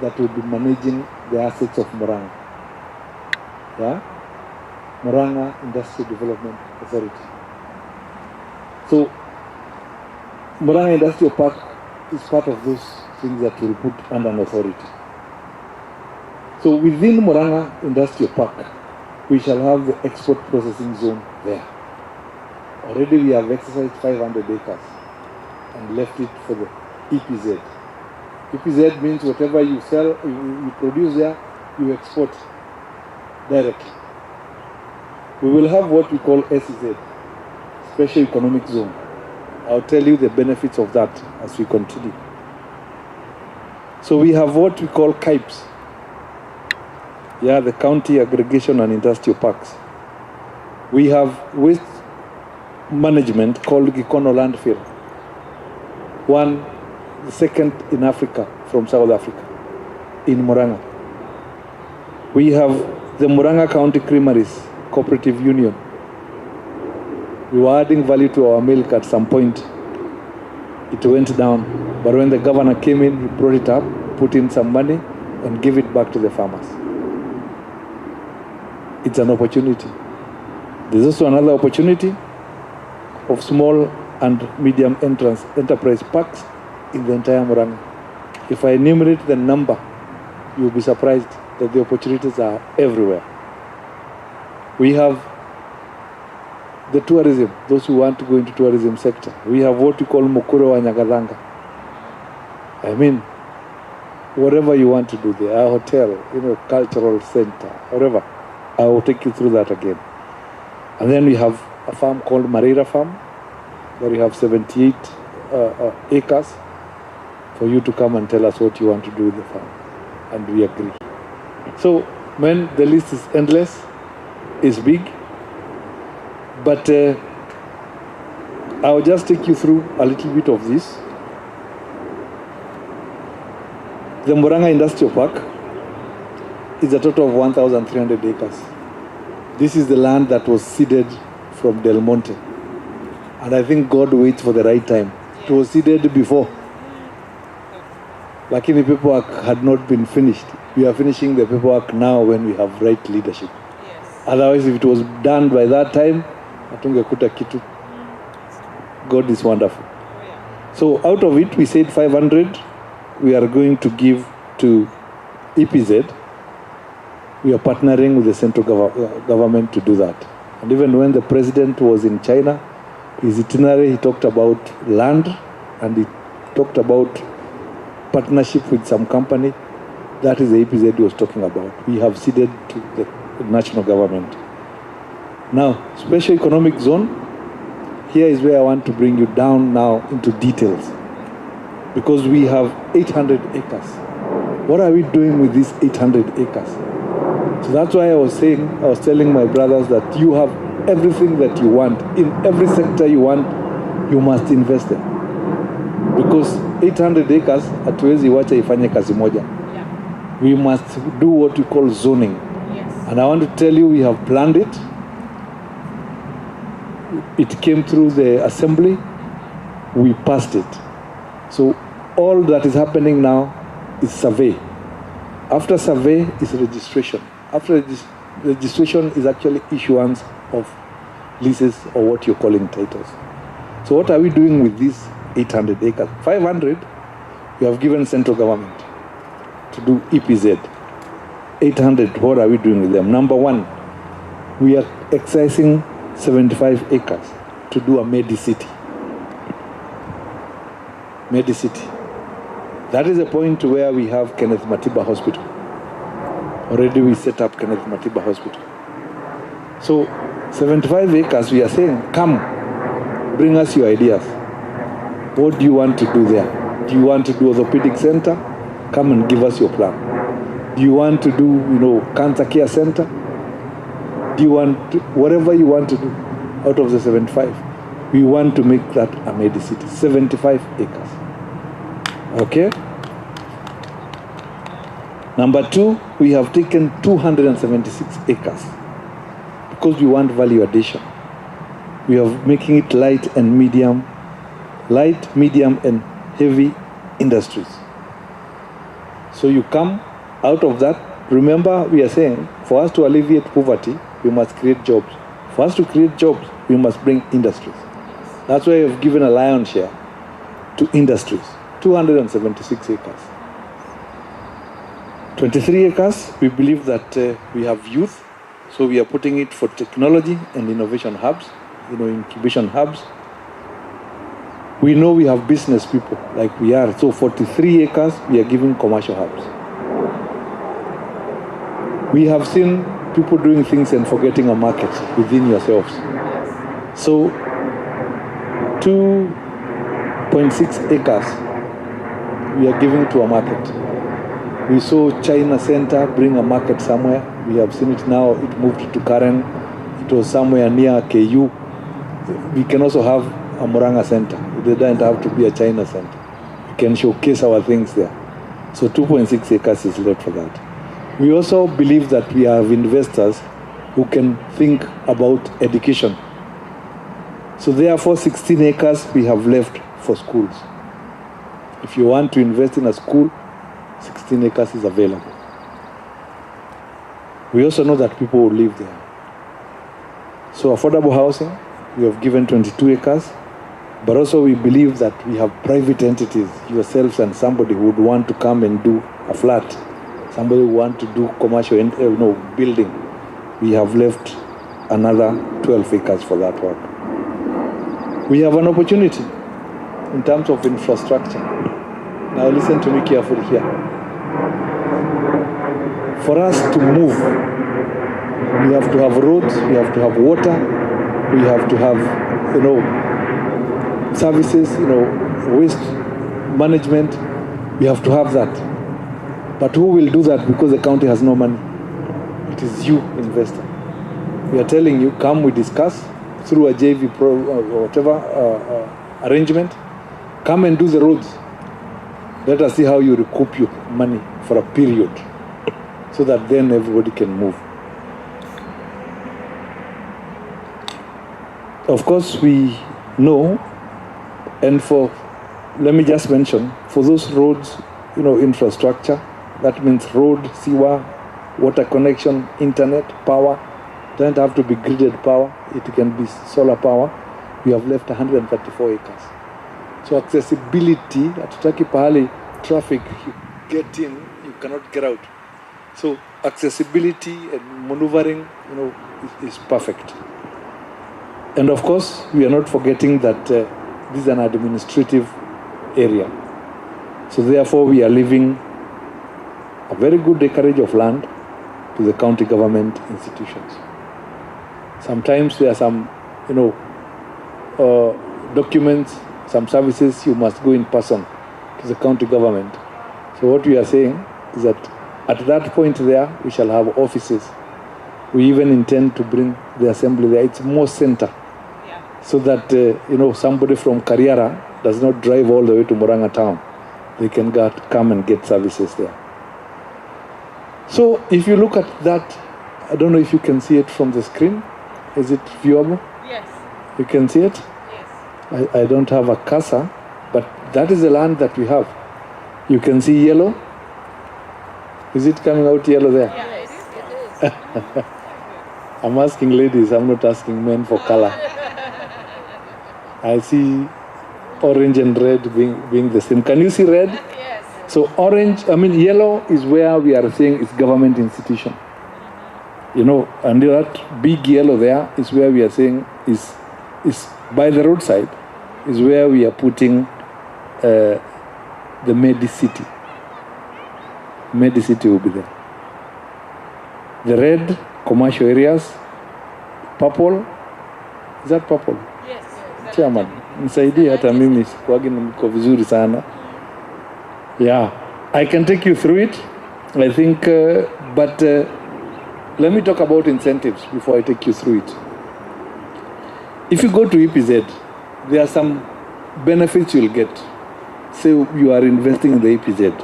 C: that will be managing the assets of Murang'A. Yeah? Murang'A Industrial Development Authority. So Murang'A Industrial Park is part of those things that will put under an authority. So within Murang'A Industrial Park, we shall have the export processing zone there. Already we have exercised 500 acres and left it for the EPZ. EPZ means whatever you sell, you produce there, you export directly. We will have what we call SEZ, Special Economic Zone. I'll tell you the benefits of that as we continue. So we have what we call CAIPs. Yeah, the County Aggregation and Industrial Parks. We have waste management called Gikono Landfill. One, the second in Africa from South Africa, in Murang'A. We have the Murang'A County Creameries Cooperative Union. We were adding value to our milk at some point. It went down, but when the governor came in, he brought it up, put in some money, and gave it back to the farmers. It's an opportunity. There's also another opportunity of small and medium enterprise parks in the entire Murang'A. If I enumerate the number, you'll be surprised that the opportunities are everywhere. We have the tourism, those who want to go into tourism sector. We have what we call Mukuro wa Nyagadanga. I mean, whatever you want to do there, a hotel, cultural center, whatever. I will take you through that again. And then we have a farm called Marira Farm, where we have 78 acres for you to come and tell us what you want to do with the farm. And we agree. So, when the list is endless, it's big, but I'll just take you through a little bit of this. The Murang'A Industrial Park is a total of 1,300 acres. This is the land that was ceded from Del Monte. And I think God waits for the right time. It was ceded before. Lakini paperwork had not been finished. We are finishing the paperwork now when we have right leadership. Yes. Otherwise, if it was done by that time, hatungekuta kitu. God is wonderful. Oh, yeah. So out of it, we said 500 we are going to give to EPZ. We are partnering with the central government to do that. And even when the president was in China, his itinerary, he talked about land and he talked about partnership with some company. That is the EPZ he was talking about. We have ceded to the national government. Now, special economic zone, here is where I want to bring you down now into details. Because we have 800 acres. What are we doing with these 800 acres? So that's why I was telling my brothers that you have everything that you want. In every sector you want, you must invest in. Because 800 acres, hatuwezi wacha ifanye kazi moja. We must do what we call zoning. Yes. And I want to tell you, we have planned it. It came through the assembly. We passed it. So all that is happening now is survey. After survey is registration. After registration is actually issuance of leases or what you're calling titles. So what are we doing with these 800 acres? 500 we have given central government to do EPZ. 800, what are we doing with them? Number one, we are excising 75 acres to do a Medicity. Medicity. That is the point where we have Kenneth Matiba Hospital. Already we set up Kenneth Matiba Hospital. So 75 acres, we are saying, come, bring us your ideas. What do you want to do there? Do you want to do orthopedic center? Come and give us your plan. Do you want to do, cancer care center? Do you want to, whatever you want to do out of the 75, we want to make that a Medicity. 75 acres. Okay? Number two, we have taken 276 acres because we want value addition. We are making it light, medium, and heavy industries. So you come out of that. Remember, we are saying, for us to alleviate poverty, we must create jobs. For us to create jobs, we must bring industries. That's why we have given a lion's share. to industries, 276 acres. 23 acres, we believe that we have youth, so we are putting it for technology and innovation hubs, incubation hubs. We know we have business people like we are, so 43 acres, we are giving commercial hubs. We have seen people doing things and forgetting a market within yourselves. So 2.6 acres we are giving to a market. We saw China Center bring a market somewhere. We have seen it now. It moved to Karen. It was somewhere near KU. We can also have a Murang'A Center. It doesn't have to be a China Center. We can showcase our things there. So 2.6 acres is left for that. We also believe that we have investors who can think about education. So therefore, 16 acres we have left for schools. If you want to invest in a school, 16 acres is available. We also know that people will live there. So affordable housing, we have given 22 acres, but also we believe that we have private entities, yourselves and somebody who would want to come and do a flat, somebody who want to do commercial building. We have left another 12 acres for that work. We have an opportunity in terms of infrastructure. Now listen to me carefully here. For us to move, we have to have roads, we have to have water, we have to have, services, waste management. We have to have that. But who will do that because the county has no money? It is you, investor. We are telling you, come we discuss through a JV or whatever arrangement. Come and do the roads. Let us see how you recoup your money for a period so that then everybody can move. Of course, we know, and let me just mention, for those roads, infrastructure, that means road, sewer, water connection, internet, power, doesn't have to be gridded power, it can be solar power. We have left 134 acres. So accessibility, hatutaki pahali traffic, you get in, you cannot get out. So accessibility and maneuvering, is perfect. And of course, we are not forgetting that this is an administrative area. So therefore, we are leaving a very good acreage of land to the county government institutions. Sometimes there are some, documents, some services you must go in person to the county government. So what we are saying is that at that point there, we shall have offices. We even intend to bring the assembly there. It's more center. Yeah. So that, somebody from Kariara does not drive all the way to Murang'A town. They can come and get services there. So if you look at that, I don't know if you can see it from the screen. Is it viewable? Yes. You can see it? Yes. I don't have a cursor, but that is the land that we have. You can see yellow. Is it coming out yellow there?
D: Yes, it is.
C: I'm asking ladies, I'm not asking men for color. I see orange and red being the same. Can you see red?
D: Yes.
C: So yellow is where we are saying it's government institution. And that big yellow there is where we are saying is by the roadside, is where we are putting the Medi-City. Medi-City will be there. The red, commercial areas. Purple, is that purple?
D: Yes.
C: Chairman, nisaidie hata mimi sikuagi niko vizuri sana. Yeah, I can take you through it, I think, but let me talk about incentives before I take you through it. If you go to EPZ, there are some benefits you'll get. Say you are investing in the EPZ,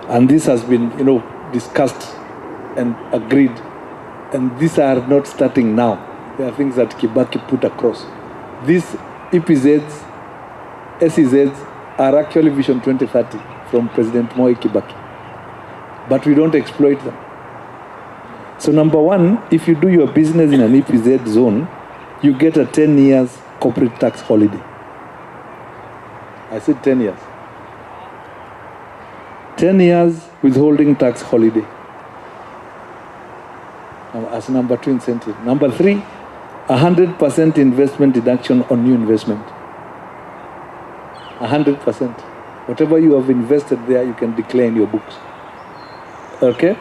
C: and this has been, discussed and agreed, and these are not starting now. There are things that Kibaki put across. These EPZs, SEZs are actually Vision 2030 from President Moi Kibaki, but we don't exploit them. So number one, if you do your business in an EPZ zone, you get a 10 years corporate tax holiday. I said 10 years. 10 years withholding tax holiday as number 2 incentive. Number 3, 100% investment deduction on new investment. 100%. Whatever you have invested there, you can declare in your books. Okay?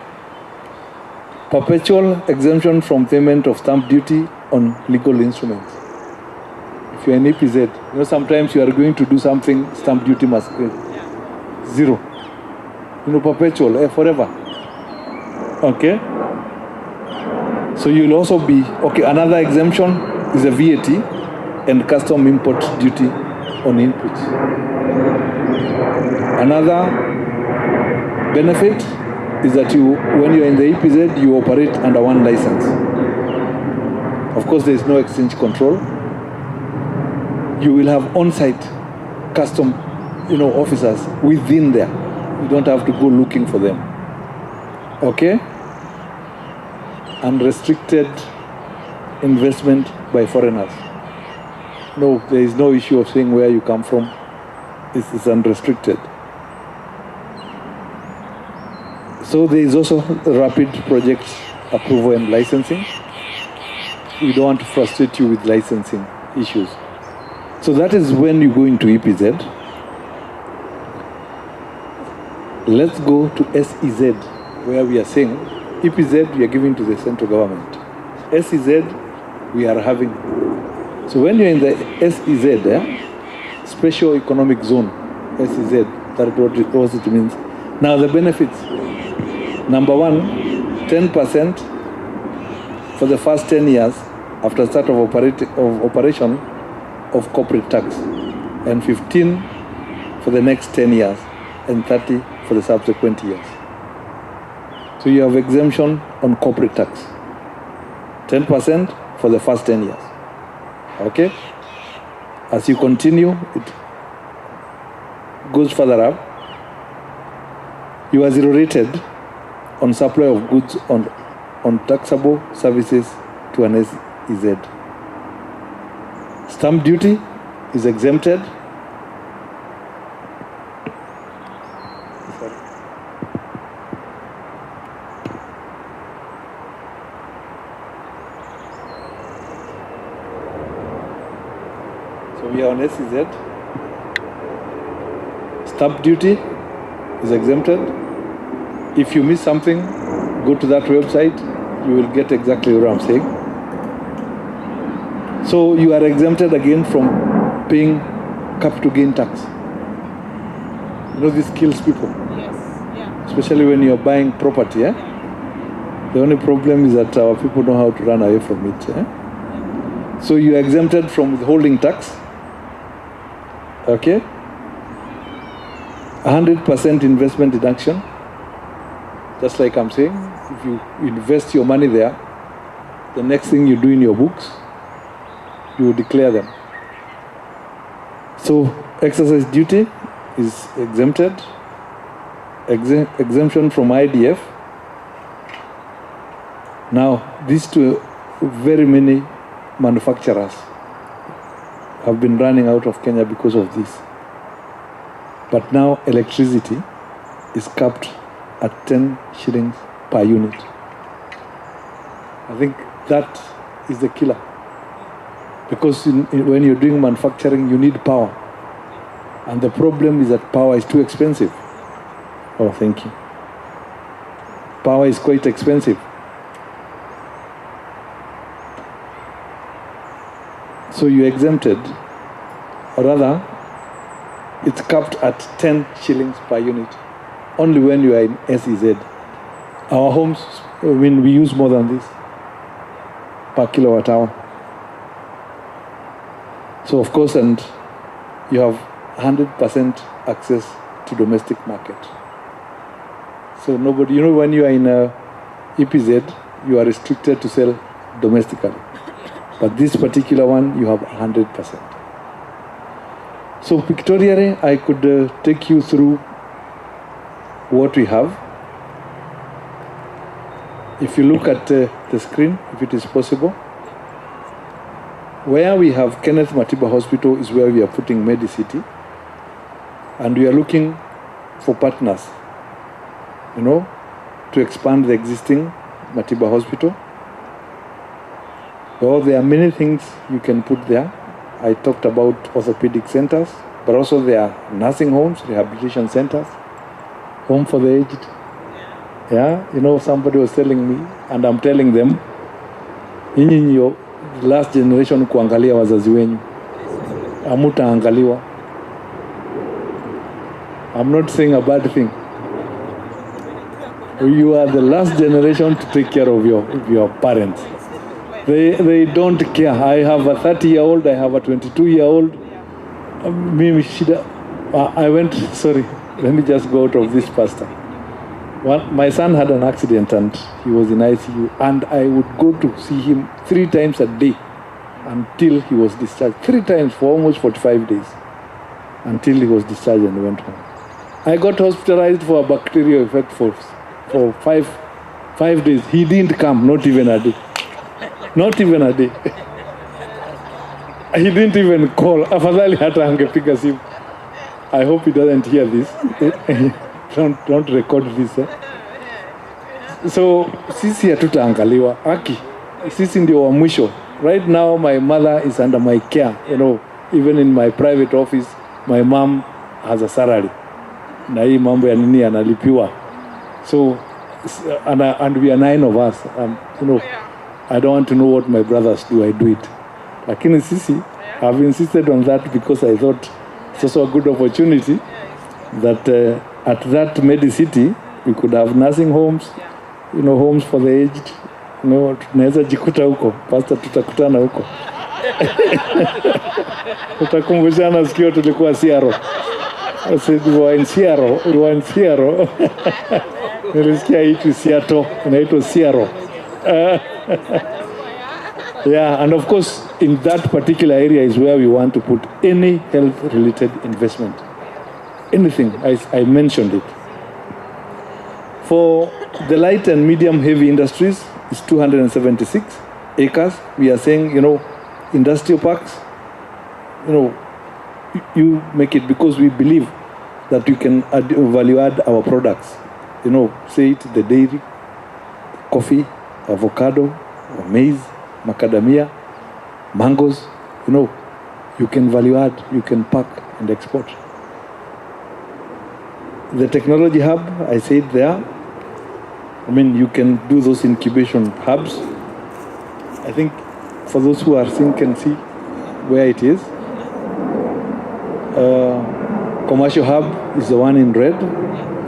C: Perpetual exemption from payment of stamp duty on legal instruments. If you're an EPZ, sometimes you are going to do something, stamp duty must be 0. Perpetual, forever. Okay? So you'll also be, another exemption is a VAT and custom import duty on inputs. Another benefit is that when you're in the EPZ, you operate under one license. Of course, there is no exchange control. You will have on-site custom, officers within there. You don't have to go looking for them. Okay? Unrestricted investment by foreigners. No, there is no issue of saying where you come from. This is unrestricted. So there is also rapid project approval and licensing. We don't want to frustrate you with licensing issues. So that is when you go into EPZ. Let's go to SEZ, where we are saying EPZ we are giving to the central government. SEZ we are having. So when you're in the SEZ, Special Economic Zone, SEZ, that's what it means. Now the benefits. Number 1, 10% for the first 10 years after start of operation of corporate tax, and 15 for the next 10 years, and 30 for the subsequent years. So you have exemption on corporate tax. 10% for the first 10 years. Okay? As you continue, it goes further up. You are zero rated on supply of goods on taxable services to an SEZ. Stamp duty is exempted. So we are on SEZ. Stamp duty is exempted. If you miss something, go to that website, you will get exactly what I'm saying. So you are exempted again from paying capital gain tax. This kills people.
D: Yes, yeah.
C: Especially when you're buying property. The only problem is that our people know how to run away from it. So you are exempted from withholding tax. Okay? 100% investment deduction. Just like I'm saying, if you invest your money there, the next thing you do in your books, you will declare them. So exercise duty is exempted. Exemption from IDF. Now, these two very many manufacturers have been running out of Kenya because of this. But now electricity is capped at 10 shillings per unit. I think that is the killer. Because when you're doing manufacturing, you need power. And the problem is that power is too expensive. Oh, thank you. Power is quite expensive. So you're exempted, or rather, it's capped at 10 shillings per unit, only when you are in SEZ. Our homes, we use more than this per kilowatt hour. So of course, and you have 100% access to domestic market. So nobody, when you are in a EPZ, you are restricted to sell domestically. But this particular one, you have 100%. So pictorially, I could take you through what we have. If you look at the screen, if it is possible, where we have Kenneth Matiba Hospital is where we are putting Medicity. and we are looking for partners, to expand the existing Matiba Hospital. Well, there are many things you can put there. I talked about orthopedic centers, but also there are nursing homes, rehabilitation centers, home for the aged. Yeah, somebody was telling me, and I'm telling them, nyinyi last generation kuangalia wazazi wenyu, hamutaangaliwa. I'm not saying a bad thing. You are the last generation to take care of your parents. They don't care. I have a 30-year-old, I have a 22-year-old. Mimi shida. Let me just go out of this, Pastor. Well, my son had an accident and he was in ICU, and I would go to see him 3 times a day until he was discharged. 3 times for almost 45 days until he was discharged and went home. I got hospitalized for a bacterial effect for 5 days. He didn't come, not even a day. Not even a day. He didn't even call. Afadhali hata angepiga simu. I hope he doesn't hear this. Don't record this. So sisi hatutaangaliwa. Aki, sisi ndio wa mwisho. Right now my mother is under my care. Even in my private office, my mom has a salary. Na hii mambo ya nini analipiwa. So and we are 9 of us. I don't want to know what my brothers do. I do it. Lakini sisi, I've insisted on that because I thought it's also a good opportunity that at that Medicity we could have nursing homes, homes for the aged. Tunaweza jikuta huko. Pastor, tutakutana huko. Tutakumbushana sikio tulikuwa Siaro. I said we were in Siaro. Nilisikia itu Siato, inaitwa Siaro. Yeah, and of course, in that particular area is where we want to put any health-related investment. Anything, I mentioned it. For the light and medium-heavy industries, it's 276 acres. We are saying, industrial parks, you make it because we believe that you can value add our products. Say it, the dairy, coffee, avocado, maize, macadamia, mangoes, you can value add, you can pack and export. The technology hub, I said there, you can do those incubation hubs. I think for those who are seeing can see where it is. Commercial hub is the one in red.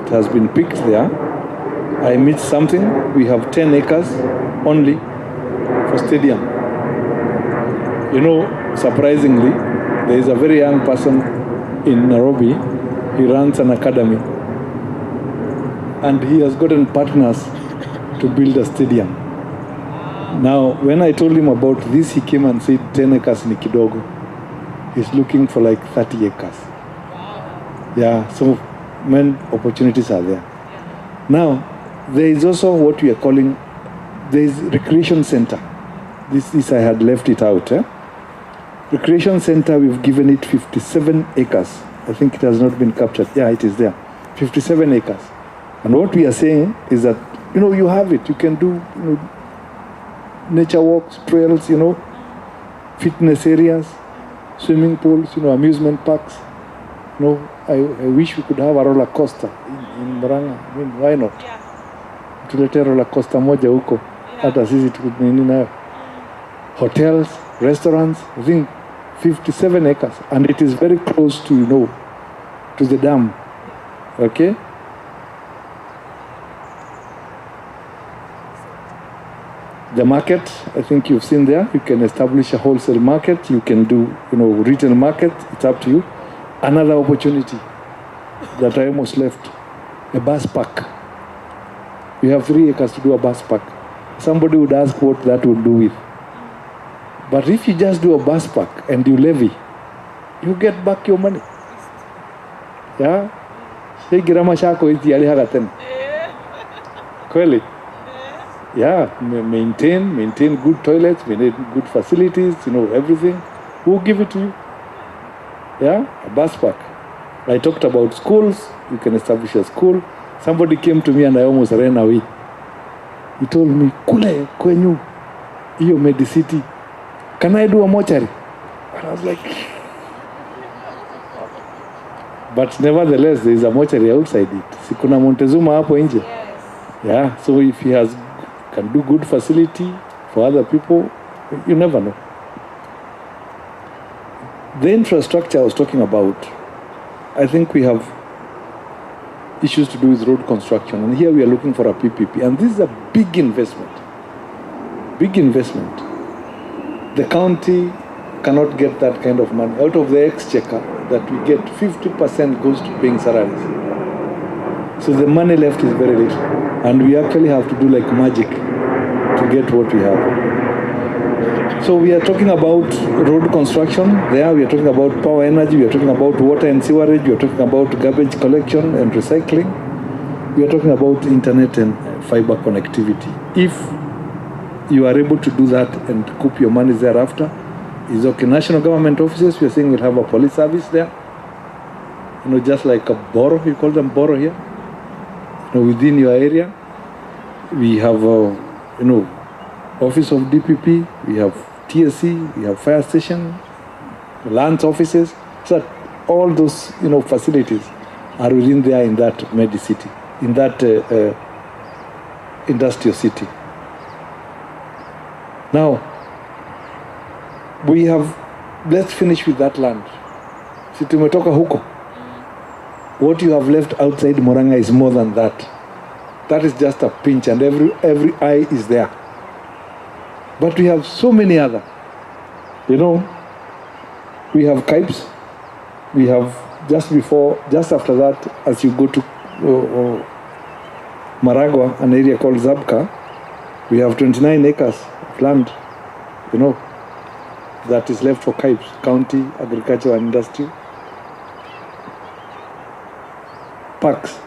C: It has been picked there. I missed something. We have 10 acres only for stadium. Surprisingly, there is a very young person in Nairobi. He runs an academy. And he has gotten partners to build a stadium. Now, when I told him about this, he came and said 10 acres ni kidogo. He's looking for like 30 acres. Yeah, so many opportunities are there. Now, there is also what we are calling, there is recreation center. This I had left it out. Recreation center, we've given it 57 acres. I think it has not been captured. Yeah, it is there. 57 acres. And what we are saying is that, you have it. You can do nature walks, trails, fitness areas, swimming pools, amusement parks. I wish we could have a roller coaster in Murang'A. Why not? Tulete roller coaster moja huko. Hata sisi tukunini nayo. Hotels, restaurants, I think 57 acres. And it is very close to, to the dam. Okay? The market, I think you've seen there. You can establish a wholesale market. You can do, retail market. It's up to you. Another opportunity that I almost left, a bus park. We have 3 acres to do a bus park. Somebody would ask what that would do with. But if you just do a bus park and you levy, you get back your money. Yeah? Hey, girama shako iti alihaga tena. Kweli? Yeah, maintain good toilets, maintain good facilities, everything. Who give it to you? Yeah, a bus park. I talked about schools. You can establish a school. Somebody came to me and I almost ran away. He told me, kule kwenyu, iyo Medicity, can I do a mortuary? And I was like, but nevertheless, there is a mortuary outside it. Sikuna Montezuma hapo nje. Yeah, so if he can do good facility for other people, you never know. The infrastructure I was talking about, I think we have issues to do with road construction, and here we are looking for a PPP, and this is a big investment. Big investment. The county cannot get that kind of money. Out of the exchequer that we get, 50% goes to paying salaries. So the money left is very little, and we actually have to do like magic to get what we have. So we are talking about road construction there, we are talking about power energy, we are talking about water and sewerage, we are talking about garbage collection and recycling, we are talking about internet and fiber connectivity. If you are able to do that and coop your money thereafter, is okay. National government offices, we are saying we'll have a police service there, just like a borough, you call them borough here, within your area. We have, office of DPP, we have TSC, we have fire station, lands offices. So all those, facilities are within there in that Medicity, in that industrial city. Now, let's finish with that land. Si tumetoka huko. What you have left outside Murang'A is more than that. That is just a pinch, and every eye is there. But we have so many other. We have Kipes. We have just after that, as you go to Maragua, an area called Zabka, we have 29 acres of land, that is left for Kipes, County Agriculture and Industry. Parks.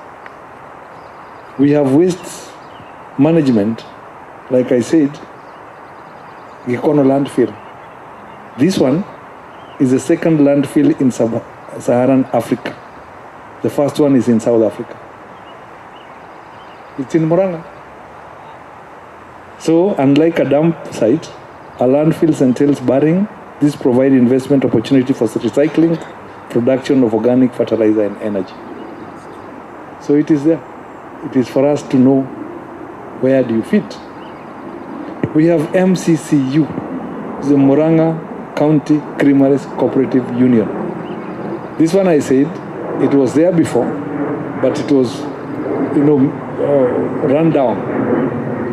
C: We have waste management, like I said, Gikono landfill. This one is the second landfill in Saharan Africa. The first one is in South Africa. It's in Murang'A. So, unlike a dump site, a landfill entails burying. This provides investment opportunity for recycling, production of organic fertilizer and energy. So it is there. It is for us to know where do you fit. We have MCCU, the Murang'A County Creameries Cooperative Union. This one I said, it was there before, but it was, run down.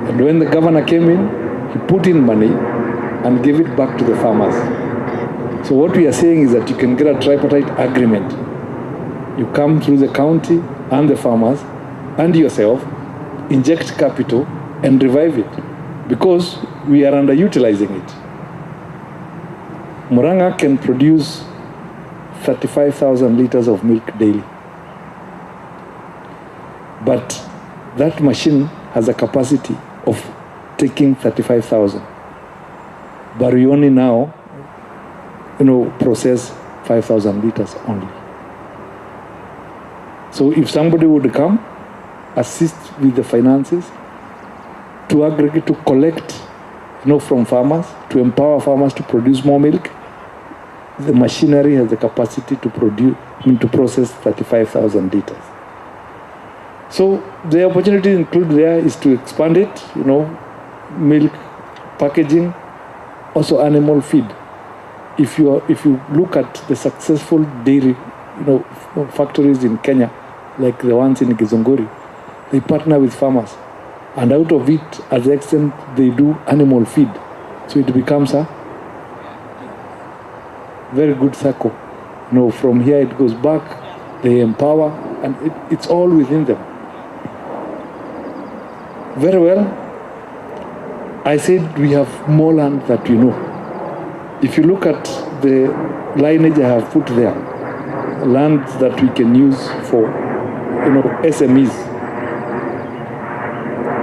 C: And when the governor came in, he put in money and gave it back to the farmers. So what we are saying is that you can get a tripartite agreement. You come through the county and the farmers and yourself, inject capital and revive it, because we are underutilizing it. Murang'A can produce 35,000 liters of milk daily. But that machine has a capacity of taking 35,000. But we only now, process 5,000 liters only. So if somebody would come, assist with the finances, to aggregate, to collect, from farmers, to empower farmers to produce more milk, the machinery has the capacity to process 35,000 liters. So the opportunity included there is to expand it, milk packaging, also animal feed. If you look at the successful dairy, factories in Kenya, like the ones in Gizunguri, they partner with farmers, and out of it, at the extent they do animal feed, so it becomes a very good circle. From here it goes back, they empower, and it's all within them. Very well. I said we have more land that we know. If you look at the lineage I have put there, land that we can use for, SMEs,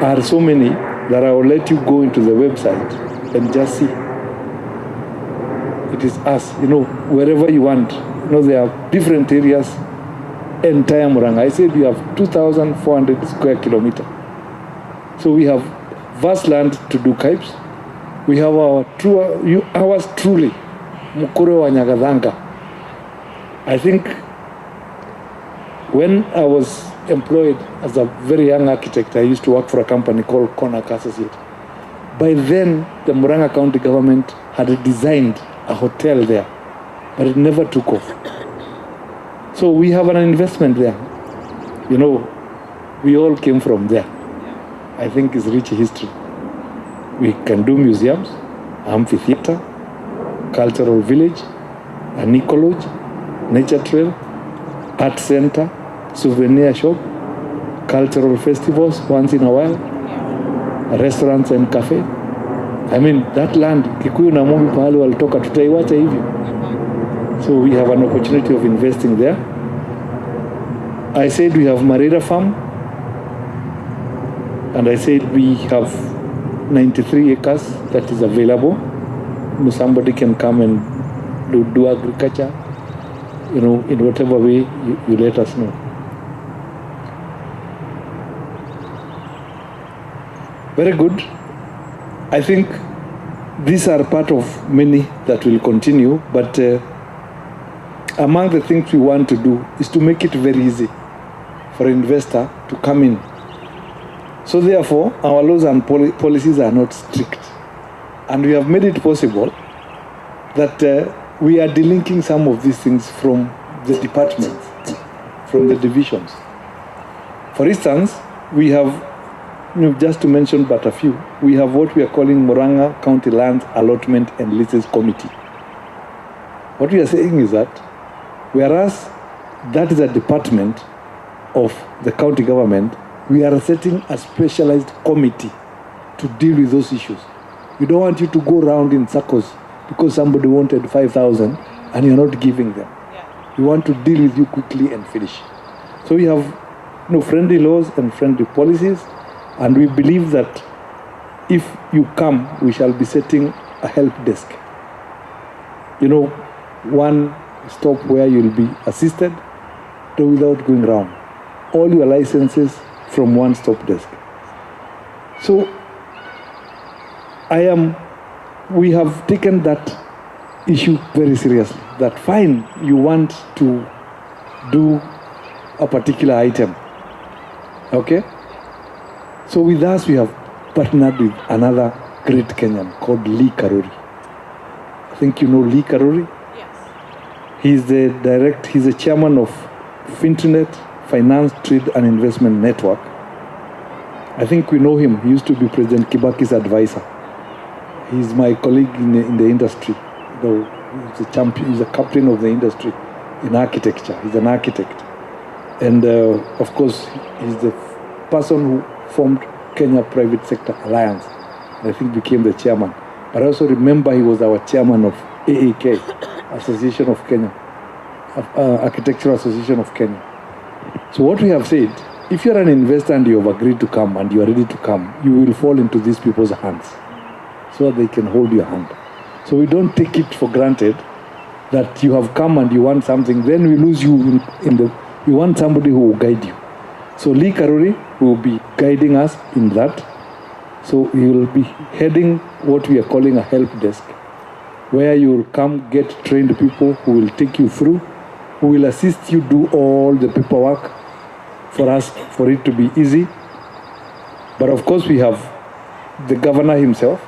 C: are so many that I will let you go into the website and just see. It is us, wherever you want. There are different areas entire Murang'A. I said we have 2,400 square kilometers. So we have vast land to do kipes. We have ours truly, Mukure wa Nyagathanga. I think when I was employed as a very young architect, I used to work for a company called Konak Associates. By then, the Murang'A County government had designed a hotel there, but it never took off. So we have an investment there. You know, we all came from there. I think it's rich history. We can do museums, amphitheater, cultural village, an eco lodge, nature trail, art center, souvenir shop, cultural festivals once in a while, restaurants and cafe. I mean, that land, Kikuyu na Mungu pahali walitoka tutaiwacha hivyo. So we have an opportunity of investing there. I said we have Marira Farm, and I said we have 93 acres that is available. Somebody can come and do agriculture, you know, in whatever way you let us know. Very good. I think these are part of many that will continue, but among the things we want to do is to make it very easy for an investor to come in. So therefore, our laws and policies are not strict. And we have made it possible that we are delinking some of these things from the departments, from the divisions. For instance, we have, just to mention but a few, we have what we are calling Murang'A County Lands Allotment and Leases Committee. What we are saying is that, whereas that is a department of the county government, we are setting a specialized committee to deal with those issues. We don't want you to go around in circles because somebody wanted 5,000 and you're not giving them. Yeah. We want to deal with you quickly and finish. So we have friendly laws and friendly policies, and we believe that if you come, we shall be setting a help desk. One stop where you'll be assisted without going around. All your licenses from one stop desk. So we have taken that issue very seriously. That fine, you want to do a particular item. Okay? So with us, we have partnered with another great Kenyan called Lee Karori. I think you know Lee Karori?
D: Yes.
C: He's the chairman of Finternet Finance, Trade and Investment Network. I think we know him. He used to be President Kibaki's advisor. He's my colleague in the industry. He's a champion, he's a captain of the industry in architecture. He's an architect. And of course, he's the person who formed Kenya Private Sector Alliance. I think became the chairman. But I also remember he was our chairman of AAK, Association of Kenya, Architectural Association of Kenya. So what we have said, if you're an investor and you have agreed to come and you are ready to come, you will fall into these people's hands so that they can hold your hand. So we don't take it for granted that you have come and you want something, then we lose you we want somebody who will guide you. So Lee Karori will be guiding us in that. So he will be heading what we are calling a help desk, where you will come get trained people who will take you through, who will assist you do all the paperwork for it to be easy. But of course we have the governor himself.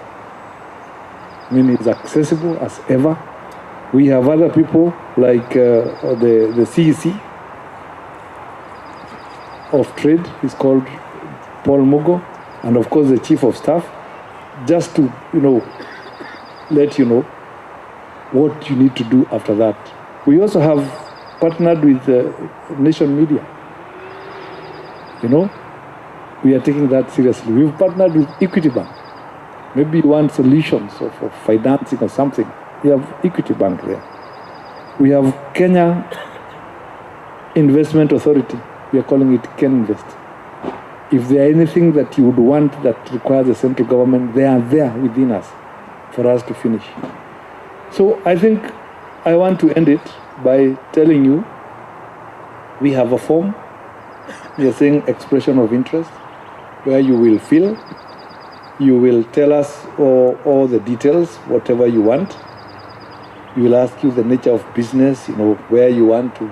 C: He's accessible as ever. We have other people like the CEC of trade, he's called Paul Mugo, and of course the chief of staff, just to let you know what you need to do after that. We also have partnered with Nation Media. We are taking that seriously. We've partnered with Equity Bank. Maybe you want solutions for financing or something. We have Equity Bank there. We have Kenya Investment Authority. We are calling it KenInvest. If there are anything that you would want that requires the central government, they are there within us for us to finish. So I think I want to end it by telling you We have a form. We are saying expression of interest, where you will fill. You will tell us all the details, whatever you want. We will ask you the nature of business, where you want to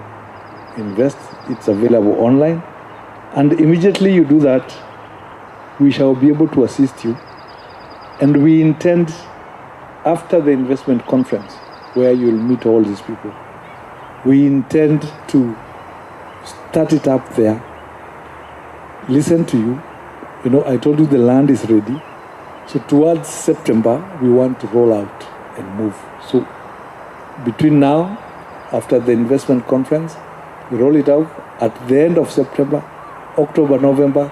C: invest. It's available online. And immediately you do that, we shall be able to assist you. And we intend, after the investment conference, where you'll meet all these people, we intend to start it up there, listen to you. I told you the land is ready. So towards September, we want to roll out and move. So between now, after the investment conference, we roll it out. At the end of September, October, November,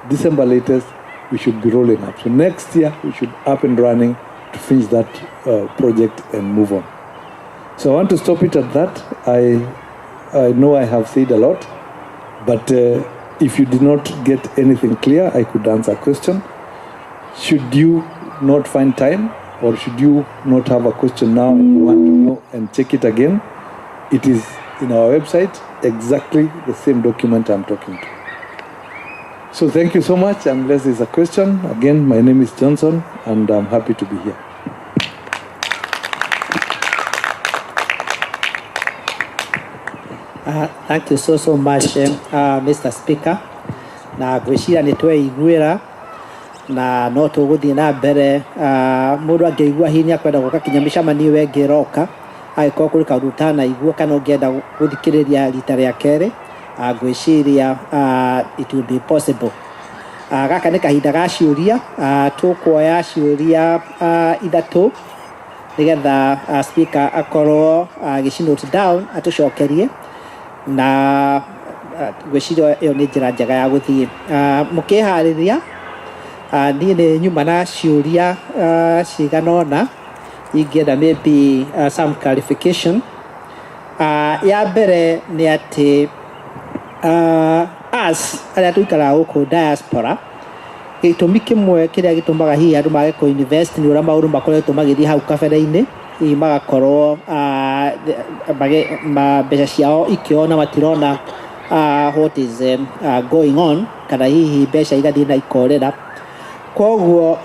C: December latest, we should be rolling up. So next year, we should up and running to finish that project and move on. So I want to stop it at that. I know I have said a lot, but if you did not get anything clear, I could answer a question. Should you not find time, or should you not have a question now and you want to know and check it again, it is in our website, exactly the same document I'm talking to. So thank you so much. Unless there's a question, again, my name is Johnson, and I'm happy to be here.
A: Thank you so much, Mr. Speaker. Na gwĩciria nĩ tweiguĩra na no tũgũthiĩ na mbere mũndũ angĩigua hinya kwenda gũka kinya mĩcemanio ĩyo ĩngĩ ĩroka angĩkorwo kũrĩ kaũndũ ũtanaigua kana ũngĩenda gũthikĩrĩria rita rĩa kerĩ gwĩciria it will be possible. Gaka nĩ kahinda ga ciũria tũkuoya ciũria ithatũ nĩgetha speaker akorwo agĩci-note down atũcokerie na gwĩciria ĩyo nĩ njĩra njega ya gũthiĩ mũkĩharĩria. Niĩ nĩ nyuma na ciũria cigana ũna ingĩenda maybe some clarification. Ya mbere nĩ atĩ us arĩa tũikaraga gũkũ diaspora, gĩtũmi kĩmwe kĩrĩa gĩtũmaga hihi andũ mage kũ-invest nĩ ũrĩa maũndũ makoretwo magĩthiĩ hau kabere-inĩ, hihi magakorwo mbeca ciao ikĩona matirona what is going on, kana hihi mbeca igathiĩ na ikorera. Koguo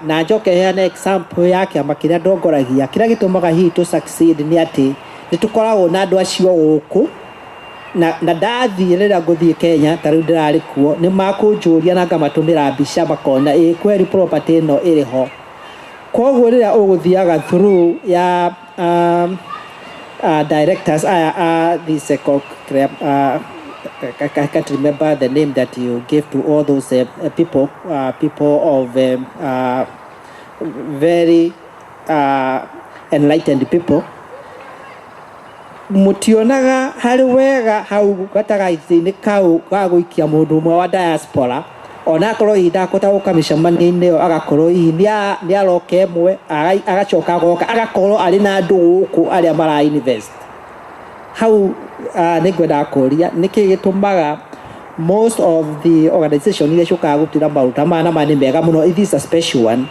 A: na njoke heane example ya kĩama kĩrĩa ndongoragia, kĩrĩa gĩtũmaga hihi tũ succeed nĩ atĩ nĩ tũkoragwo na andũ acio gũkũ na ndathiĩ rĩrĩa ngũthiĩ Kenya, ta rĩu ndĩrarĩ kuo, nĩ makũnjũria na ngamatũmĩra mbica makona kweri property ĩno ĩrĩ ho. Koguo rĩrĩa ũgũthiaga through ya directors this I can't remember the name that you gave to all those people of very enlightened people. Mutionaga harĩ wega hau gatagaitĩ-inĩ kau ga gũikia mũndũ ũmwe wa diaspora, ona akorwo ndakũhota gũka mĩcemanio-inĩ ĩyo, agakorwo hihi nĩ aroka ĩmwe agacoka agoka agakorwo arĩ na andũ gũkũ arĩa mara invest hau. Nĩ ngwenda kũria nĩkĩ gĩtũmaga most of the organization iria ciũkaga gũtuĩra maũndũ maya na nĩ mega mũno, it is a special one,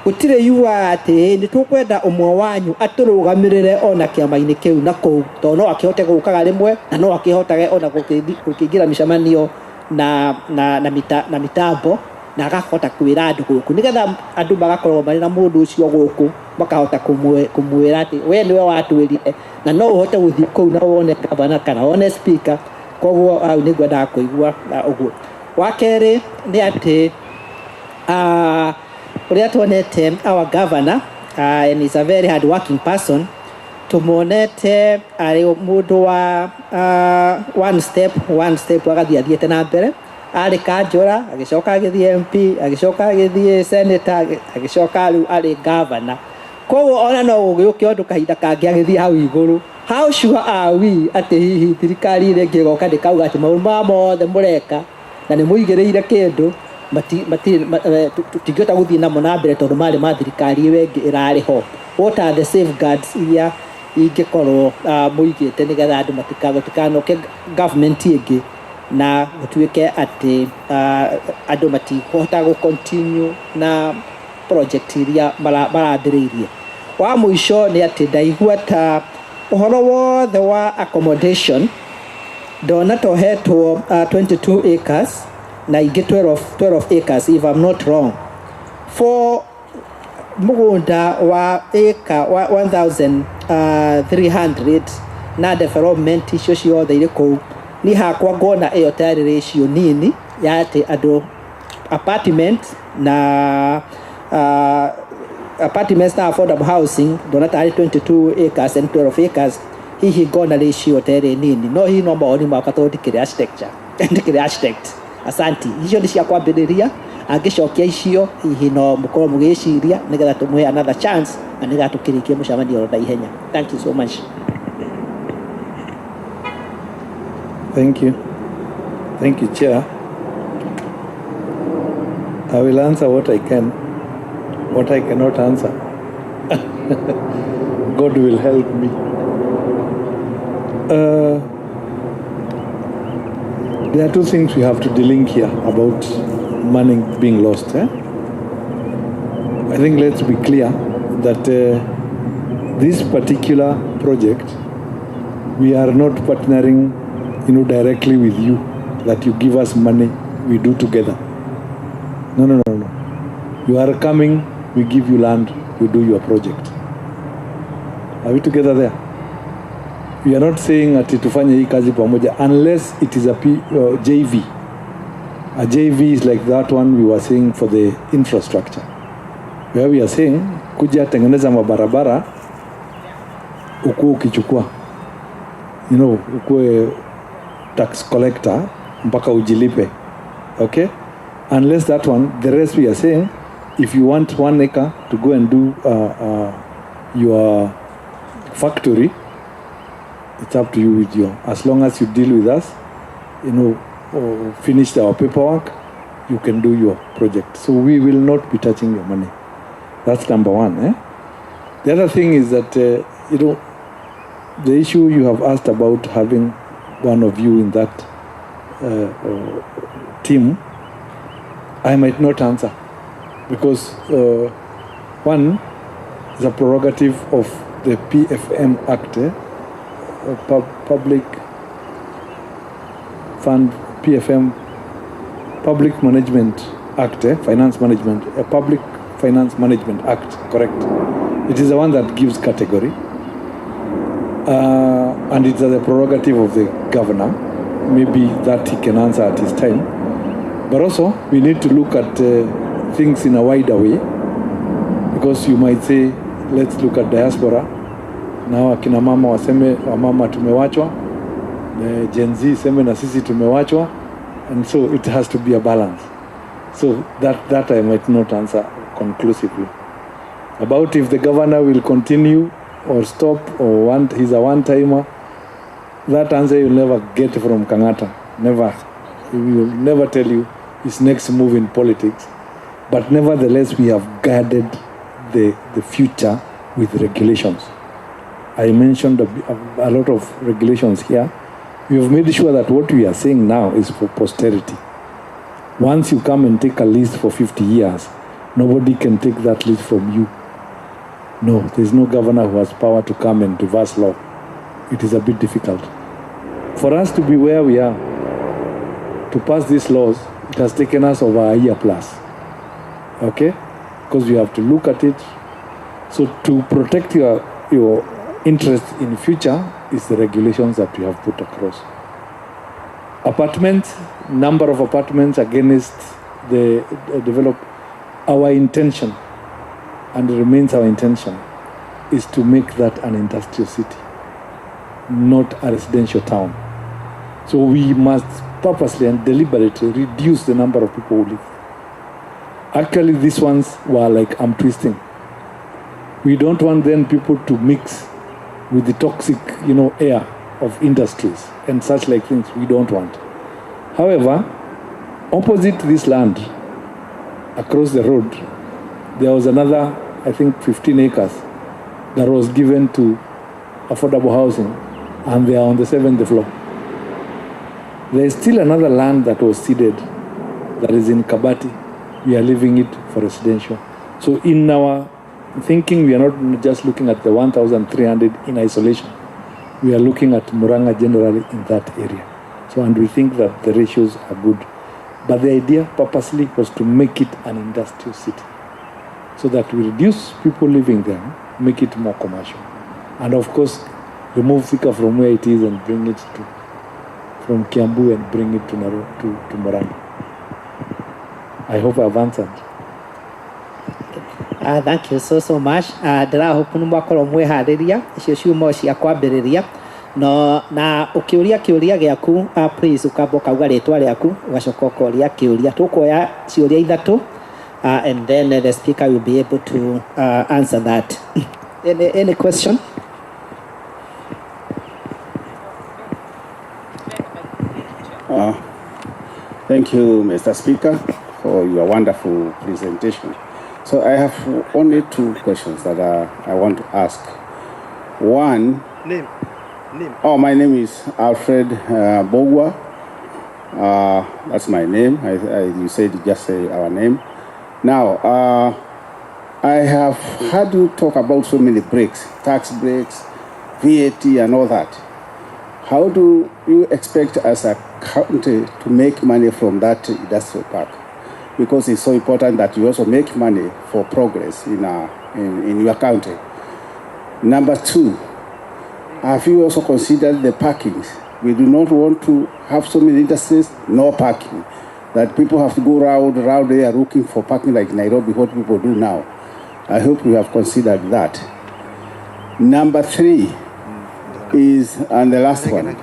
A: gũtirĩ yuga atĩ nĩ tũkwenda ũmwe wanyu atũrũgamĩrĩre ona kĩama-inĩ kĩu na kũu, tondũ no akĩhote gũkaga rĩmwe na no akĩhotage ona gũkĩingĩra mĩcemanio na mitambo na akahota kwĩra andũ gũkũ, nĩgetha andũ magakorwo marĩ na mũndũ ũcio gũkũ makahota kũmwĩra atĩ we nĩwe watwĩrire na no ũhote gũthiĩ kũu na wone gavana kana wone speaker. Koguo nĩ ngwendaga kũigua ũguo. Wa kerĩ nĩ atĩ ũrĩa tuonete our governor and is a very hard working person, tumuonete arĩ mũndũ wa one step agathiĩ athiĩte na mbere, arĩ kanjũra agĩcoka agĩthiĩ MP agĩcoka agĩthiĩ senator agĩcoka rĩu arĩ governor. Koguo ona no gũgĩũke ũndũ kahinda kangĩ agĩthiĩ hau igũrũ. How sure are we atĩ hihi thirikari ĩrĩa ĩngĩ ĩgoka ndĩkauga atĩ maũndũ maya mothe mũreka na nĩ mũigĩrĩire kĩndũ tũtingĩhota gũthiĩ namo na mbere tondũ marĩ ma thirikari ĩyo ĩngĩ ĩrarĩ ho? What are the safeguards iria ingĩkorwo mũigĩte nĩgetha andũ matikanoke government ĩngĩ na gũtuĩke atĩ andũ matikũhota gũ-continue na project iria marambĩrĩirie? Wa mũico nĩ atĩ ndaigua ta ũhoro wothe wa accommodation ndona tohetwo 22 acres na ingĩ 12 acres if I'm not wrong for mugunda wa acre 1300 na development icio ciothe irĩ kũu ni hakwa ngona ĩyo tarĩ ratio nini ya atĩ andũ apartments na affordable housing ndona tarĩ 22 acres and 12 acres hihi ngona ratio tarĩ nini no hihi no mawoni makwa tondũ ndikĩrĩ architect asanti icio nĩ cia kwambĩrĩria angĩcokia icio hihi no mũkorwo mũgĩciria nĩgetha tũmũhe another chance na nĩgetha tũkĩrĩkie mũcemanio na ihenya. Thank you so much.
C: Thank you. Thank you, Chair. I will answer what I can. What I cannot answer, God will help me. There are two things we have to delink here about money being lost. I think let's be clear that this particular project, we are not partnering, directly with you, that you give us money, we do together. No. You are coming, we give you land, you do your project. Are we together there? We are not saying ati tufanye hii kazi pamoja unless it is a JV. A JV is like that one we were saying for the infrastructure. Where we are saying kuja tengeneza mabarabara ukuwe ukichukua. Ukuwe tax collector mpaka ujilipe. Okay? Unless that one, the rest we are saying, if you want 1 acre to go and do your factory, it's up to you with you. As long as you deal with us, finish our paperwork, you can do your project. So we will not be touching your money. That's number one. The other thing is that, the issue you have asked about having one of you in that team, I might not answer because one is a prerogative of the PFM Act, Public Fund PFM Public Management Act, Finance Management, a Public Finance Management Act, correct? It is the one that gives category, and it's the prerogative of the governor. Maybe that he can answer at his time. But also, we need to look at things in a wider way, because you might say, let's look at diaspora. Now akina mama waseme wamama tumewachwa, Gen Z seme na sisi tumewachwa, and so it has to be a balance. So that I might not answer conclusively. About if the governor will continue or stop or he's a one-timer, that answer you'll never get from Kangata. Never. He will never tell you his next move in politics. But nevertheless, we have guarded the future with regulations. I mentioned a lot of regulations here. We have made sure that what we are saying now is for posterity. Once you come and take a lease for 50 years, nobody can take that lease from you. No, there's no governor who has power to come and reverse law. It is a bit difficult. For us to be where we are, to pass these laws, it has taken us over a year plus. Okay? Because we have to look at it. So to protect your interest in the future is the regulations that we have put across. Apartments, number of apartments against the develop. Our intention, and it remains our intention, is to make that an industrial city, not a residential town. So we must purposely and deliberately reduce the number of people who live. Actually, these ones were like arm twisting. We don't want then people to mix with the toxic, air of industries and such like things. We don't want. However, opposite this land, across the road, there was another, I think, 15 acres that was given to affordable housing, and they are on the 7th floor. There is still another land that was seeded that is in Kabati. We are leaving it for residential. So in our thinking, we are not just looking at the 1,300 in isolation. We are looking at Murang'A generally in that area. So, and we think that the ratios are good. But the idea purposely was to make it an industrial city, so that we reduce people living there, make it more commercial. And of course, remove Thika from where it is and bring it to, from Kiambu and bring it to Murang'A. I hope I've answered.
A: Thank you so much. Ndĩrahope nĩ mwakorwo mwĩharĩria icio ciumo cia kwambĩrĩria no na ũkĩũria kĩũria gĩaku please ũkamba ũkauga rĩtwa rĩaku ũgacoka ũkoria kĩũria. Tũkuoya ciũria ithatũ and then the speaker will be able to answer that. Any question?
E: Thank you, Mr. Speaker, for your wonderful presentation. So I have only two questions that I want to ask. One. Name. Oh, my name is Alfred Bogwa. That's my name. You said just say our name. Now, I have heard you talk about so many breaks, tax breaks, VAT, and all that. How do you expect as a country to make money from that industrial park? Because it's so important that you also make money for progress in your country. Number two, have you also considered the parkings? We do not want to have so many industries, no parking. That people have to go round there looking for parking like Nairobi, what people do now. I hope you have considered that. Number three is, and the last one,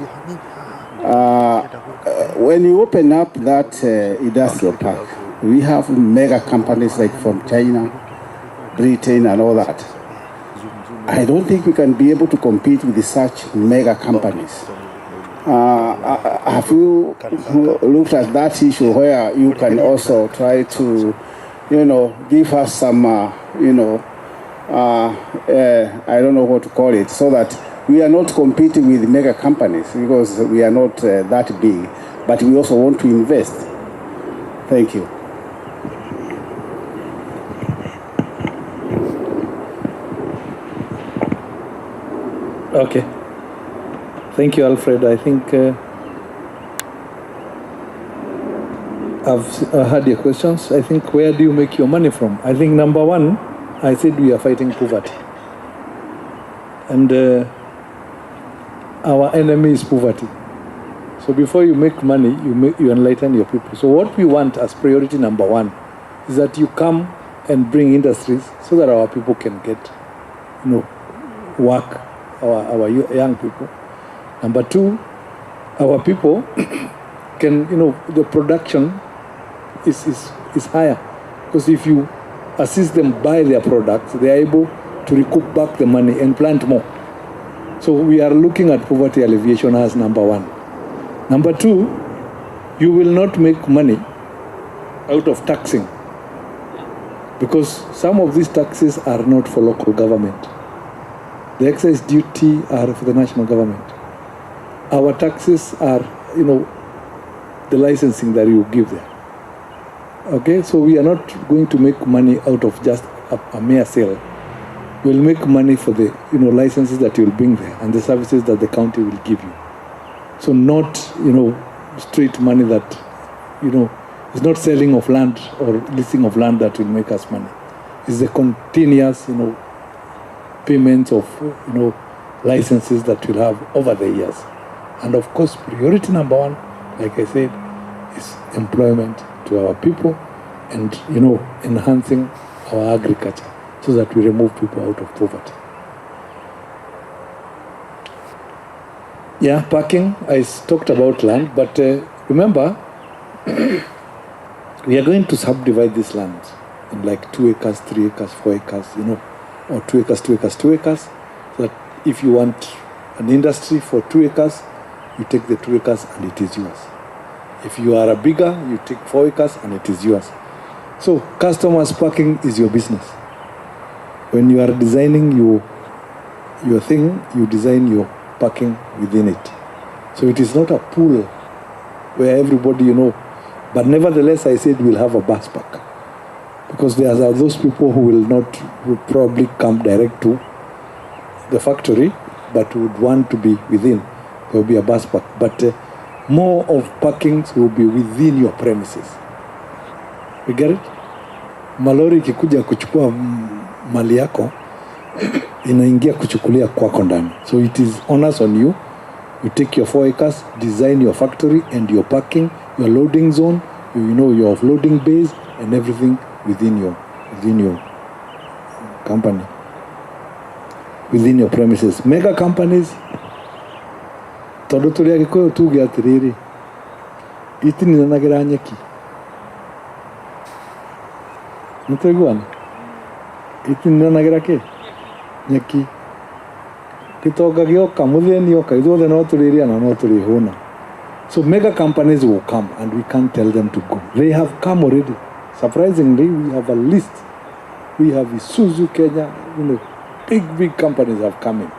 E: when you open up that industrial park, we have mega companies like from China, Britain, and all that. I don't think we can be able to compete with such mega companies. Have you looked at that issue where you can also try to, give us some, I don't know what to call it, so that we are not competing with mega companies because we are not that big, but we also want to invest. Thank you.
C: Okay. Thank you, Alfred. I think I've heard your questions. I think, where do you make your money from? I think number one, I said we are fighting poverty. And our enemy is poverty. So before you make money, you enlighten your people. So what we want as priority number one is that you come and bring industries so that our people can get, work, our young people. Number two, our people can, the production is higher. Because if you assist them buy their products, they are able to recoup back the money and plant more. So we are looking at poverty alleviation as number one. Number two, you will not make money out of taxing, because some of these taxes are not for local government. The excise duty are for the national government. Our taxes are, the licensing that you give there. Okay, so we are not going to make money out of just a mere sale. We'll make money for the, licenses that you'll bring there and the services that the county will give you. So not, straight money that, it's not selling of land or leasing of land that will make us money. It's the continuous, payments of, licenses that we'll have over the years. And of course, priority number one, like I said, is employment to our people and, enhancing our agriculture so that we remove people out of poverty. Yeah, parking, I talked about land, but remember, we are going to subdivide this land in like 2 acres, 3 acres, 4 acres, or 2 acres, 2 acres, 2 acres. So that if you want an industry for 2 acres, you take the 2 acres and it is yours. If you are a bigger, you take 4 acres and it is yours. So customers parking is your business. When you are designing your thing, you design your parking within it. So it is not a pool where everybody, but nevertheless I said we'll have a bus park. Because there are those people who will probably come direct to the factory, but would want to be within. There will be a bus park. But more of parkings will be within your premises. You get it? Malori ikikuja kuchukua mali yako inaingia kuchukulia kwako ndani. So it is onus on you. You take your 4 acres, design your factory and your parking, your loading zone, your offloading base and everything within your company, within your premises. Mega companies, todo tulia gikoyo tuge atiriri. Iti ninanagira nyeki. Nitiguana. Iti ninanagira ke? Nyeki. Kitoga gioka mutheni yoka ithuothe no turiria na no turihuna. So mega companies will come and we can't tell them to go. They have come already. Surprisingly, we have a list. We have Isuzu Kenya, big companies have come in.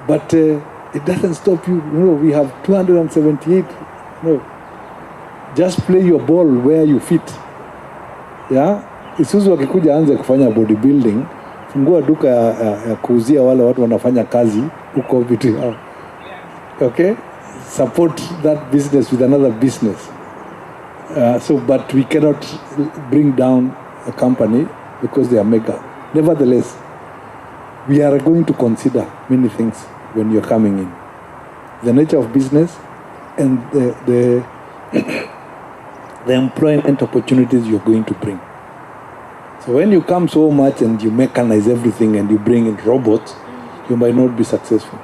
C: But it doesn't stop you. We have 278. Just play your ball where you fit. Yeah? Isuzu akikuja anze kufanya bodybuilding, fungua duka ya kuuzia wale watu wanafanya kazi huko vitu yao. Okay? Support that business with another business. But we cannot bring down a company because they are mega. Nevertheless, we are going to consider many things when you're coming in. The nature of business and the employment opportunities you're going to bring. So when you come so much and you mechanize everything and you bring in robots, you might not be successful.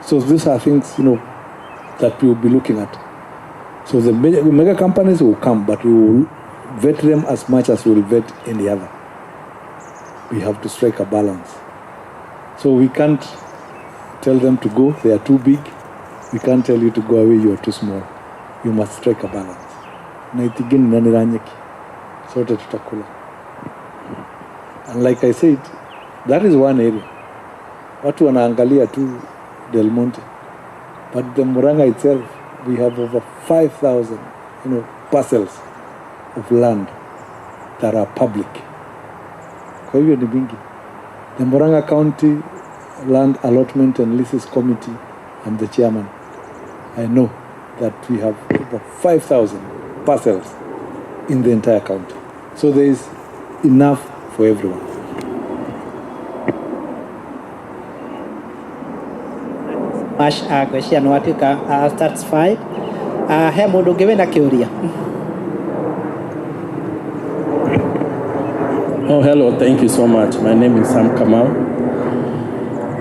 C: So these are things, that we will be looking at. So the mega companies will come, but we will vet them as much as we will vet any other. We have to strike a balance. So we can't tell them to go, they are too big. We can't tell you to go away, you are too small. You must strike a balance. Naitigini naniranyeki. Sote tutakula. And like I said, that is one area. Watu wanaangalia tu Del Monte. But the Murang'A itself, we have over 5,000, parcels of land that are public. Kwa hivyo ni mingi. The Murang'A County Land Allotment and Leases Committee, I'm the chairman. I know that we have over 5,000 parcels in the entire county. So there is enough for everyone.
A: Much question watuka satisfied. He mundu ngiwe na kiuria.
B: Oh, hello. Thank you so much. My name is Sam Kamau.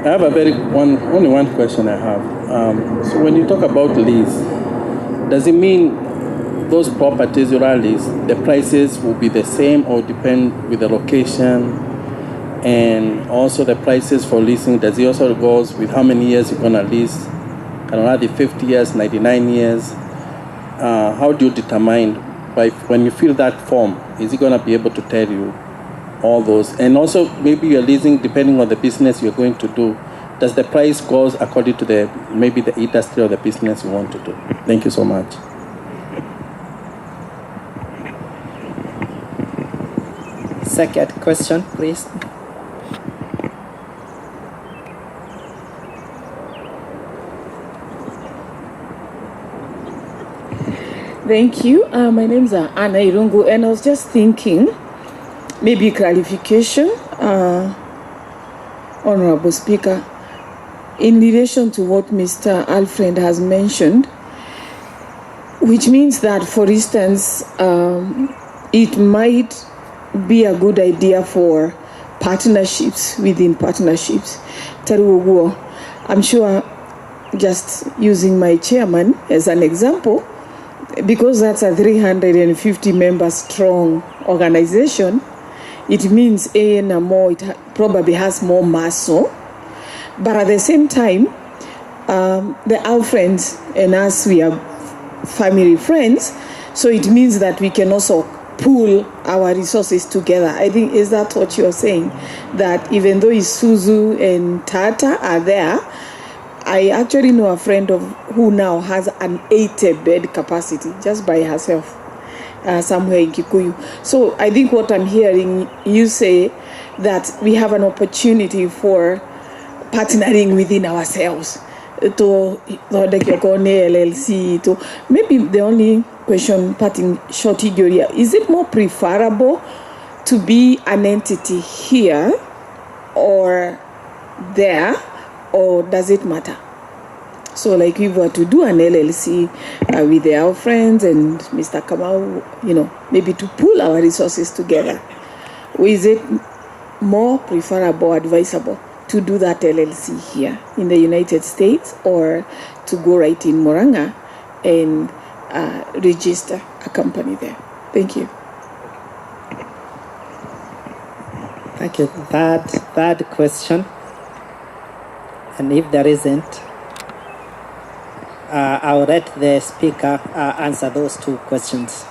B: I have only one question I have. So when you talk about lease, does it mean those properties you lease, the prices will be the same or depend with the location? And also the prices for leasing, does it also goes with how many years you're gonna lease? Are they 50 years, 99 years? How do you determine when you fill that form, is it gonna be able to tell you all those? And also maybe you're leasing depending on the business you're going to do. Does the price goes according to the industry or the business you want to do? Thank you so much.
A: Second question, please.
D: Thank you. My name is Anna Irungu, and I was just thinking, maybe clarification, Honorable Speaker, in relation to what Mr. Alfred has mentioned, which means that, for instance, it might be a good idea for partnerships within partnerships. I'm sure, just using my chairman as an example, because that's a 350 member strong organization, it means it probably has more muscle. But at the same time, our friends and us, we are family friends, so it means that we can also pool our resources together. I think, is that what you're saying? That even though Isuzu and Tata are there, I actually know a friend who now has an 80-bed capacity just by herself somewhere in Kikuyu. So I think what I'm hearing you say, that we have an opportunity for partnering within ourselves. to the LLC to maybe the only question parting short is it more preferable to be an entity here or there, or does it matter? So like we were to do an LLC with our friends and Mr. Kamau, maybe to pool our resources together, is it more preferable, advisable to do that LLC here in the United States, or to go right in Murang'A and register a company there? Thank you.
A: Thank you. Third question, and if there isn't, I'll let the speaker answer those two questions.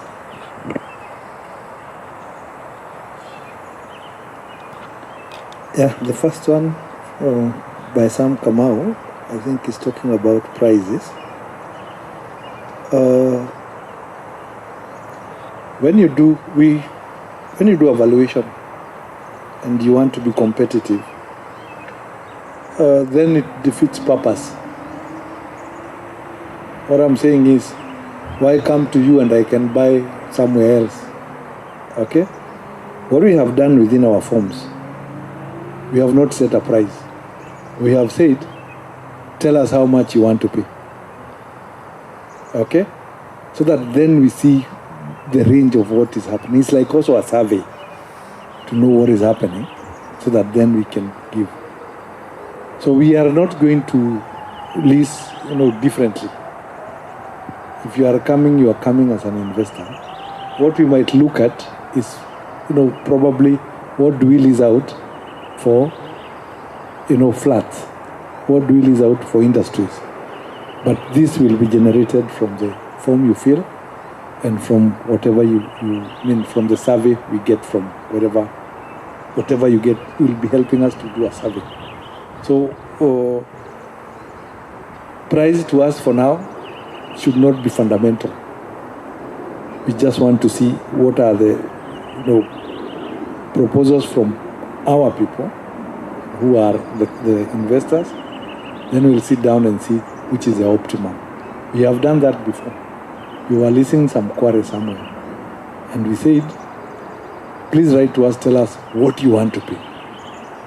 C: Yeah, the first one by Sam Kamau, I think is talking about prices. When you do evaluation and you want to be competitive, then it defeats purpose. What I'm saying is, why come to you and I can buy somewhere else? Okay? What we have done within our forms, we have not set a price. We have said, tell us how much you want to pay. Okay? So that then we see the range of what is happening. It's like also a survey to know what is happening, so that then we can give. So we are not going to lease, differently. If you are coming as an investor. What we might look at is, probably what do we lease out for, flats? What do we lease out for industries? But this will be generated from the form you fill and from whatever you mean, from the survey we get from whatever you get will be helping us to do a survey. So price to us for now should not be fundamental. We just want to see what are the proposals from our people who are the investors. Then we'll sit down and see which is the optimum. We have done that before. We were leasing some quarry somewhere, and we said, please write to us, tell us what you want to pay.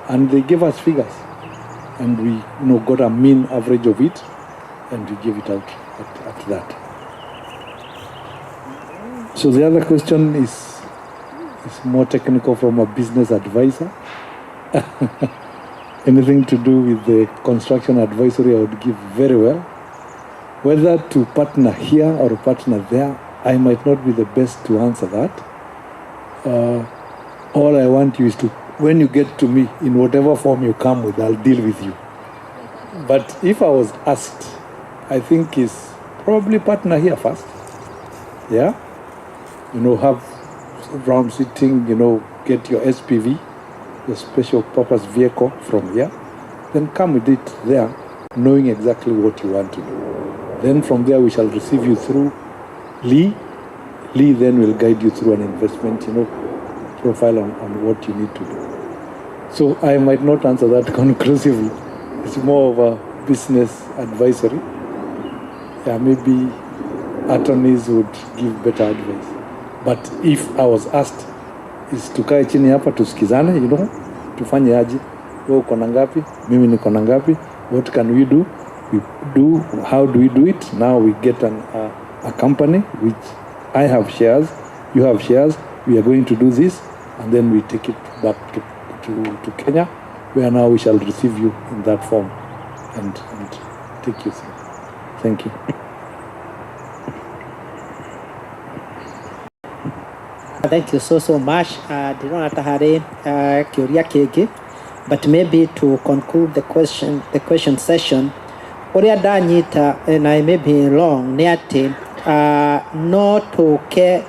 C: And they gave us figures, and we got a mean average of it, and we gave it out at that. So the other question is more technical from a business advisor. Anything to do with the construction advisory, I would give very well. Whether to partner here or partner there, I might not be the best to answer that. All I want you is to, when you get to me, in whatever form you come with, I'll deal with you. But if I was asked, I think is probably partner here first. Yeah? Have round sitting, get your SPV, your special purpose vehicle from here. Then come with it there, knowing exactly what you want to do. Then from there we shall receive you through Lee. Lee then will guide you through an investment, profile on what you need to do. So I might not answer that conclusively. It's more of a business advisory. Yeah, maybe attorneys would give better advice. But if I was asked, is tukae chini hapa tusikizane, tufanye aje, wewe uko na ngapi, mimi niko na ngapi, what can we do? How do we do it? Now we get a company which I have shares, you have shares, we are going to do this, and then we take it back to Kenya, where now we shall receive you in that form and take you through. Thank you.
A: Thank you so much. Ndinona hari kiuria kingi, but maybe to conclude the question session, uria ndanyita na I may be wrong, ni ati no tuke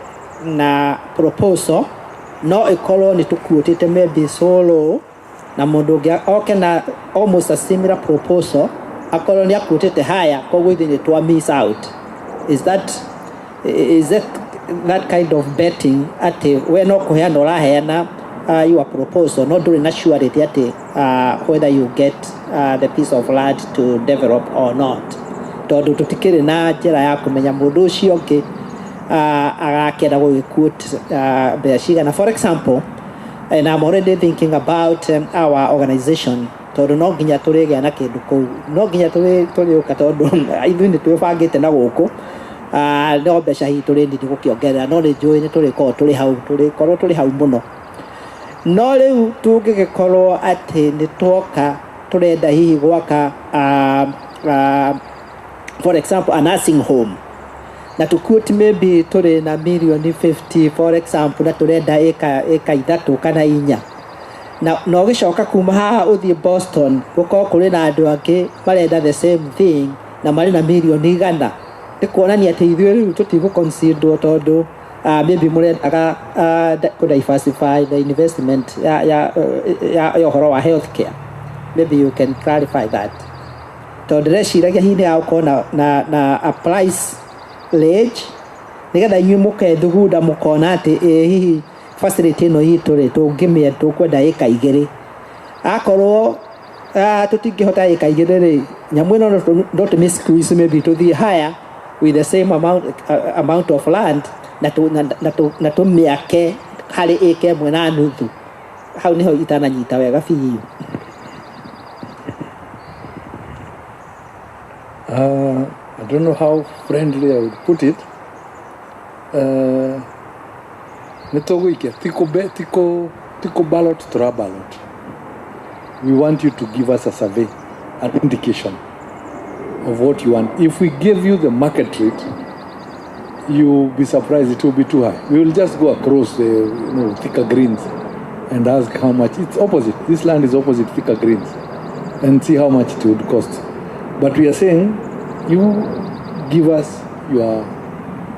A: na proposal, no ikorwo ni tukuotite maybe solo na mundu ungi oke na almost a similar proposal, akorwo ni akuotite haya koguo ithe ni twa miss out. Is that that kind of betting ati we no kuheana uraheana your proposal no ndũrĩ na surety atĩ whether you get the piece of land to develop or not, tondũ tũtikĩrĩ na njĩra ya kũmenya mũndũ ũcio ũngĩ agakĩenda gũgĩquote mbeca cigana. For example, and I'm already thinking about our organization, tondũ no nginya tũrĩgĩa na kĩndũ kũu, no nginya tũrĩũka tondũ ithuĩ nĩ twĩbangĩte na gũkũ no mbeca hihi tũrĩndĩ gũkĩongerera, no nĩ njũĩ nĩ tũrĩkorwo tũrĩ hau mũno. No rĩu tũngĩgĩkorwo atĩ nĩ tuoka tũrenda hihi gwaka for example a nursing home, na tũkuoti maybe tũrĩ na million 50 for example, na tũrenda eka 3 kana 4, na ũgĩcoka kuma haha ũthiĩ Boston gũkorwo kũrĩ na andũ angĩ marenda the same thing na marĩ na million 100, nĩ kuonania atĩ ithuĩ rĩu tũtigũconsider tondũ maybe mũrendaga diversify the investment ya ũhoro wa healthcare. Maybe you can clarify that, tondũ ndĩreciiragia hihi nĩ hagũkorwo na a price range nĩgetha inyuĩ mũkethugunda mũkona atĩ hihi facility ĩno itũ rĩ tũkwenda ĩka 2, akorwo tũtingĩhota ĩka 2 rĩ, nyamũ ĩno no tũmĩ-squeeze maybe tũthiĩ higher with the same amount of land na tũmĩake harĩ ĩka 1.5. Hau nĩho itananyita wega biũ.
C: I don't know how friendly I would put it. Nitoguike, tiko ballot to ballot. We want you to give us a survey, an indication of what you want. If we give you the market rate, you'll be surprised it will be too high. We will just go across the thicker greens and ask how much. It's opposite. This land is opposite thicker greens, and see how much it would cost. But we are saying, you give us your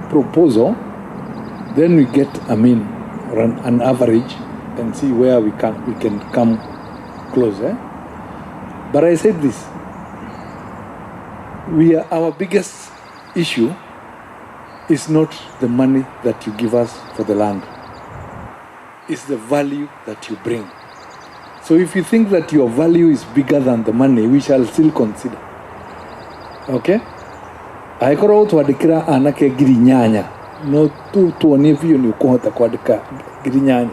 C: proposal, then we get a mean or an average and see where we can come close. But I said this, our biggest issue is not the money that you give us for the land. It's the value that you bring. So if you think that your value is bigger than the money, we shall still consider. Okay? Aikoro twandikira anake ngiri 8 no tuonie biũ nĩ ũkũhota kwandĩka ngiri 8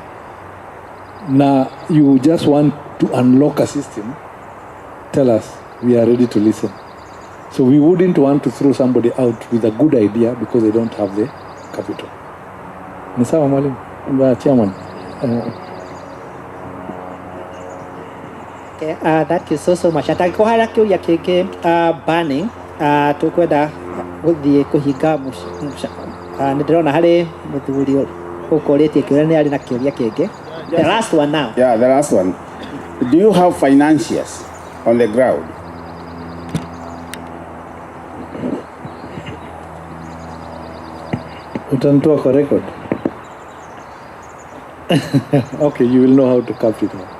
C: na you just want to unlock a system, tell us, we are ready to listen. So we wouldn't want to throw somebody out with a good idea because they don't have the capital. Ni sawa mwalimu? Chairman.
A: Okay, thank you so much. Atangĩkorwo harĩa kĩũria kĩngĩ banning tũkwenda gũthiĩ kũhinga nĩ ndĩrona harĩ mũthuri ũkũrĩtie kĩũria nĩ arĩ na kĩũria kĩngĩ. The last one now.
E: Yeah, the last one. Do you have financiers on the ground?
C: Utantoa kwa record. Okay, you will know how to cut it off.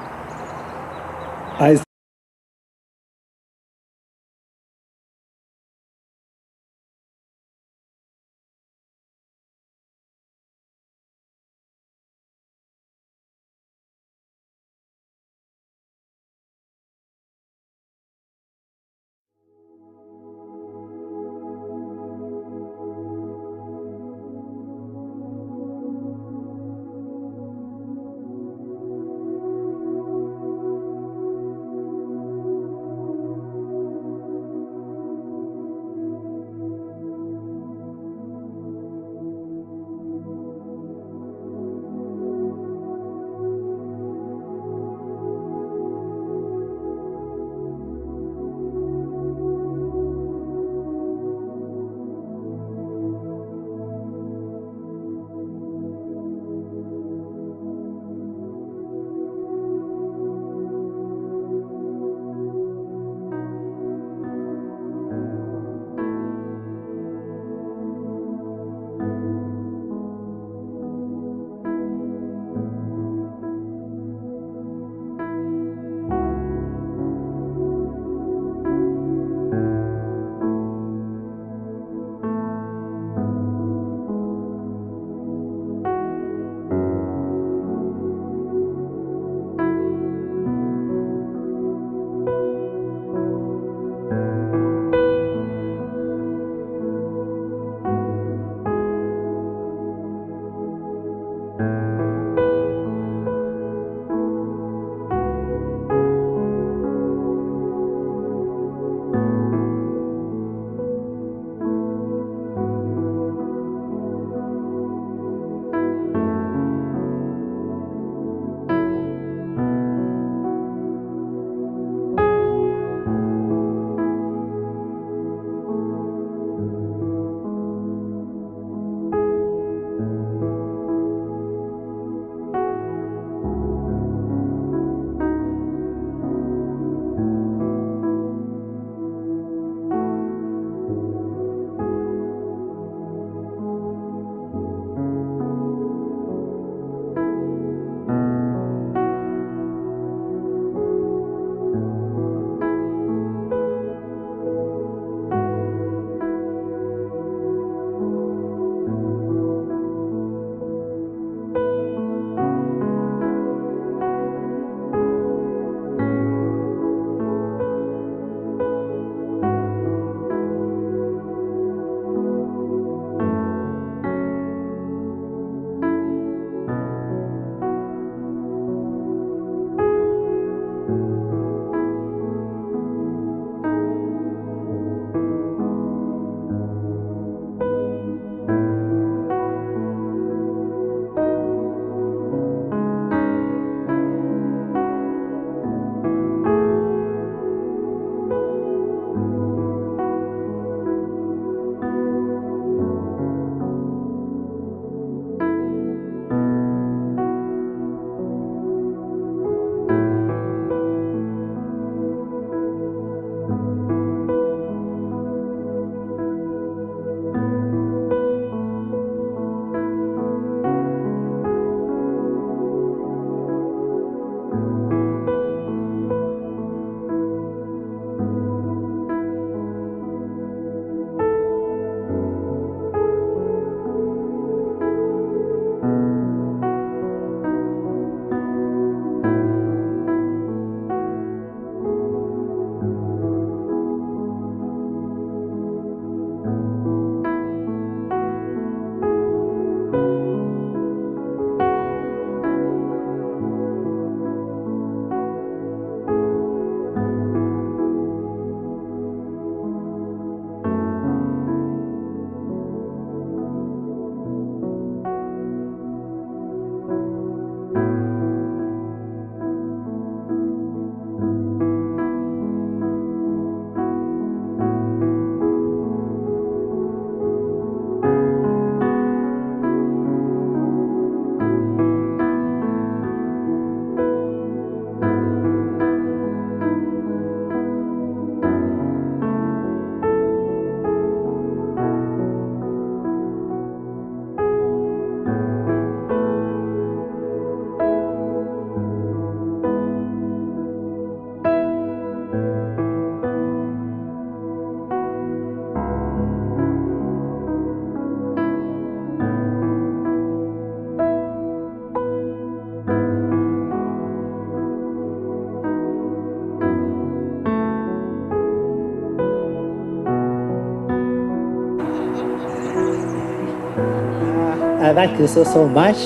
A: thank you so much.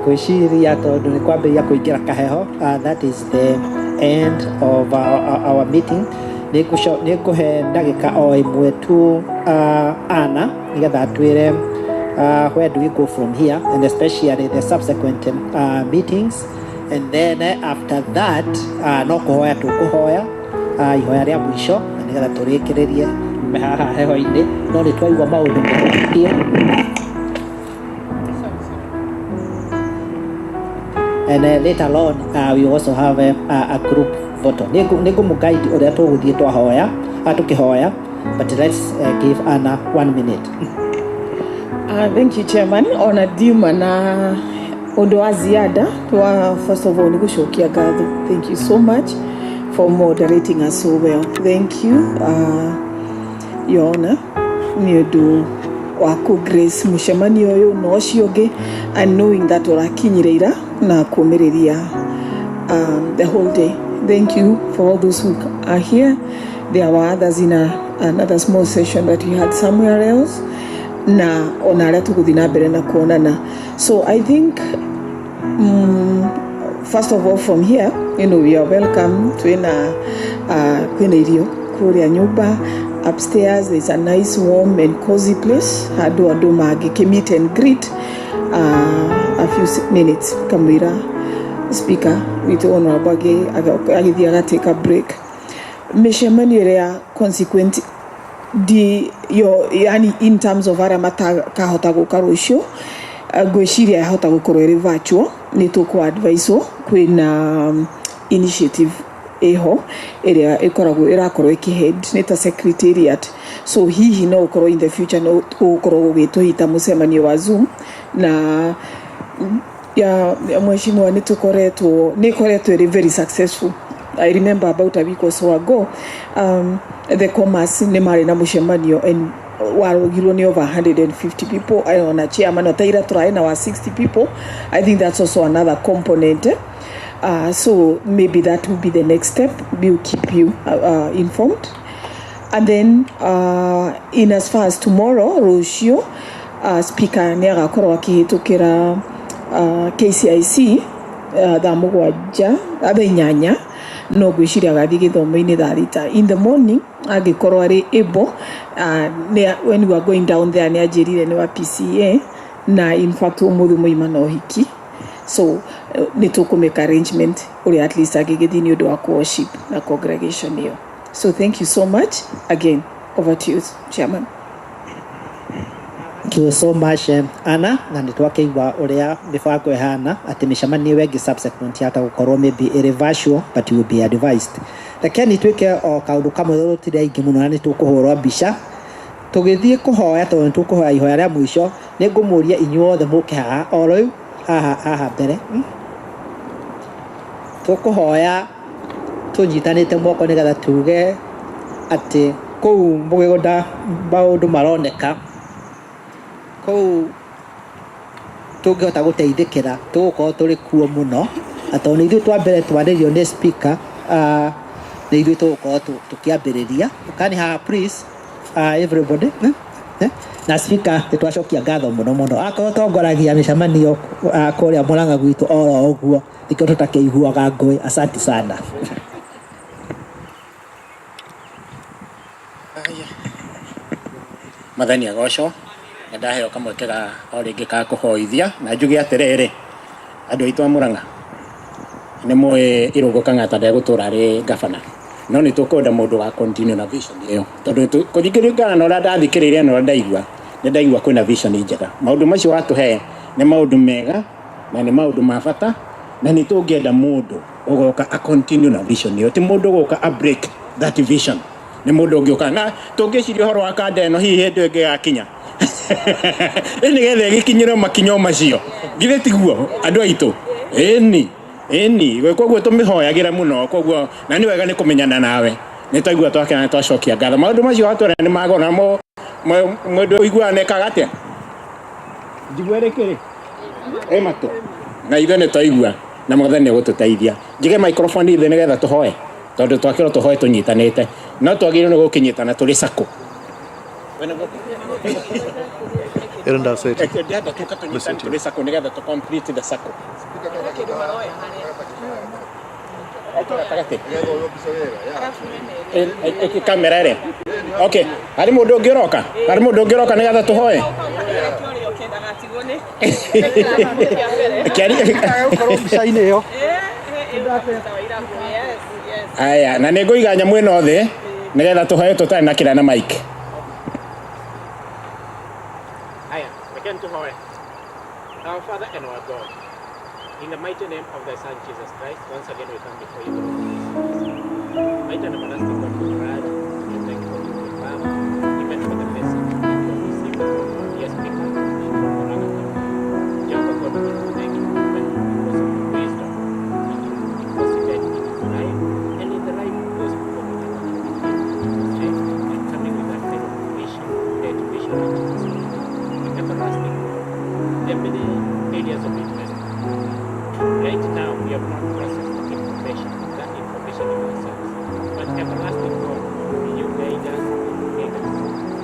A: Kuishiria tondu ni kwambia kuingira kaheho. That is the end of our meeting. Nikuhe ndagika o imwe tu Anna nigetha twire where do we go from here, and especially the subsequent meetings. And then after that no kuhoya tukuhoya ihoya ria mwisho nigetha turikirerie haha heho-ini no ni twaigua maundu megiĩ. And later on we also have a group photo. Nigo mugaidi uria tuguthie twahoya tukihoya, but let's give Anna 1 minute.
D: Thank you, Chairman. Ona Dima na undu wa ziada first of all ni gushokia ngatho. Thank you so much for moderating us so well. Thank you, Your Honor. Ni undu wa ku grace mushemani uyu no cionge, and knowing that urakinyireira na kumiriria the whole day. Thank you for all those who are here. There were others in another small session that we had somewhere else. Na onara tuguthi na mbere na kuonana. So I think first of all from here, we are welcome to kwina irio kuria nyumba. Upstairs there's a nice warm and cozy place. Adu magi meet and greet a few minutes kamwira speaker with honorable agithia agatake a break. Mishemanio ria consequent yani in terms of aramata kahota guka rucio gwiciria yahota gukorwo iri virtual ni tuku advise kwina initiative eho area irakorwo ikihead ni ta secretariat. So hihi no ukorwo in the future no ukorwo gugituhita mucemanio wa Zoom na ya mheshimiwa ni koreto very successful. I remember about a week or so ago, the commerce ni mari na mushemanio and warugirwo ni over 150 people. I on a chairman otaira try na 60 people. I think that's also another component. So maybe that will be the next step. We'll keep you informed. And then in as far as tomorrow, Roshio speaker ni agakorwo akihitukira KCIC thamugwanja inyanya no gwiciria gathi githomo-ini tharita in the morning agikorwo ari able when we are going down there ni ajirire ni wa PCA na in fact umuthu muima no hiki. So ni tukumeka arrangement uri at least agigithi ni undu wa worship na congregation hiyo. So thank you so much again. Over to you, Chairman.
A: Thank you so much, Anna. Na nitwakeigua uria mibango ihana ati mishamanio wengi subsequent yata gukorwo maybe irreversible but will be advised. Lakini twike o kaundu kamwe rutire ingi muno na nitukuhurwa mbica tugithie kuhoya tondu nitukuhoya ihoya ria mwisho ni ngumuria inyuothe muke haha o riu haha mbere tukuhoya tunyitanite moko nigetha tuge ati kou mugigunda maundu maroneka kou tungihota guteithikira tugukorwo turi kuo muno atondu ni ithuĩ twambere twarĩrio nĩ speaker ni ithuĩ tugukorwo tukiambĩrĩria ukani haha please everybody na speaker nitwacokia ngatho muno akorwo tongoragia mĩcemanio kũrĩa Murang'A gwitũ oro ũguo nikĩo tũtakĩiguaga ngũĩ. Asante sana.
B: Mathani agocwo ndaheo kamwekega o ringi ka kuhoithia na njuge atiriri andu aitu a Murang'A ni moe irungu kang'ata ndegutura ri gavana no ni tukwenda mundu wa continue na vision iyo tondu kuthikiriria na ndathikiriria na ndaigua kwina vision njega. Maundu macio watuhe ni maundu mega na ni maundu ma bata na ni tungienda mundu ugoka a continue na vision iyo ti mundu ugoka a break that vision. Ni mundu ungioka na tungiciria horo wa kanda eno hihi hindu ingi gakinya ni gethe gikinyire makinyo macio githe tiguo andu aitu eni koguo tumihoyagira muno koguo na ni wega ni kumenyana nawe ni twaigua twakena twacokia ngatho. Maundu macio atwara ni magona mo mundu igua nekaga atia njigwerekere mato na ithe ni twaigua na Mwathani agututaithia. Njige microphone ithe ni getha tuhoe tondu twakira tuhoe tunyitanite no twagire ni gukinyitana turi sako
F: Erenda Seti.
B: Ndienda tukatunyitani tulisa kunigetha to complete the circle. Kamera ĩrĩ. Okay, harĩ mũndũ ũngĩroka nĩgetha tũhoe. Aya, na nĩngũiga nyamũ ĩno thĩ nĩgetha tũhoe tũtarĩ na kĩrĩa na mic. Aya, again tũhoe. Our Father and our God, in the mighty name of thy Son Jesus Christ, once again we come before you. Mighty and everlasting God, we pray and thank you for your love, even for the message that you have received from our dear speaker, from Murang'A. Jehovah God, we want to thank you even because of the wisdom that you deposited in his life and in the life of those people who are strength and coming with that kind of vision, that vision of Jesus Christ. Everlasting God, there are many areas of interest. Right now, we have not processed that information in ourselves. But everlasting God, you guide us,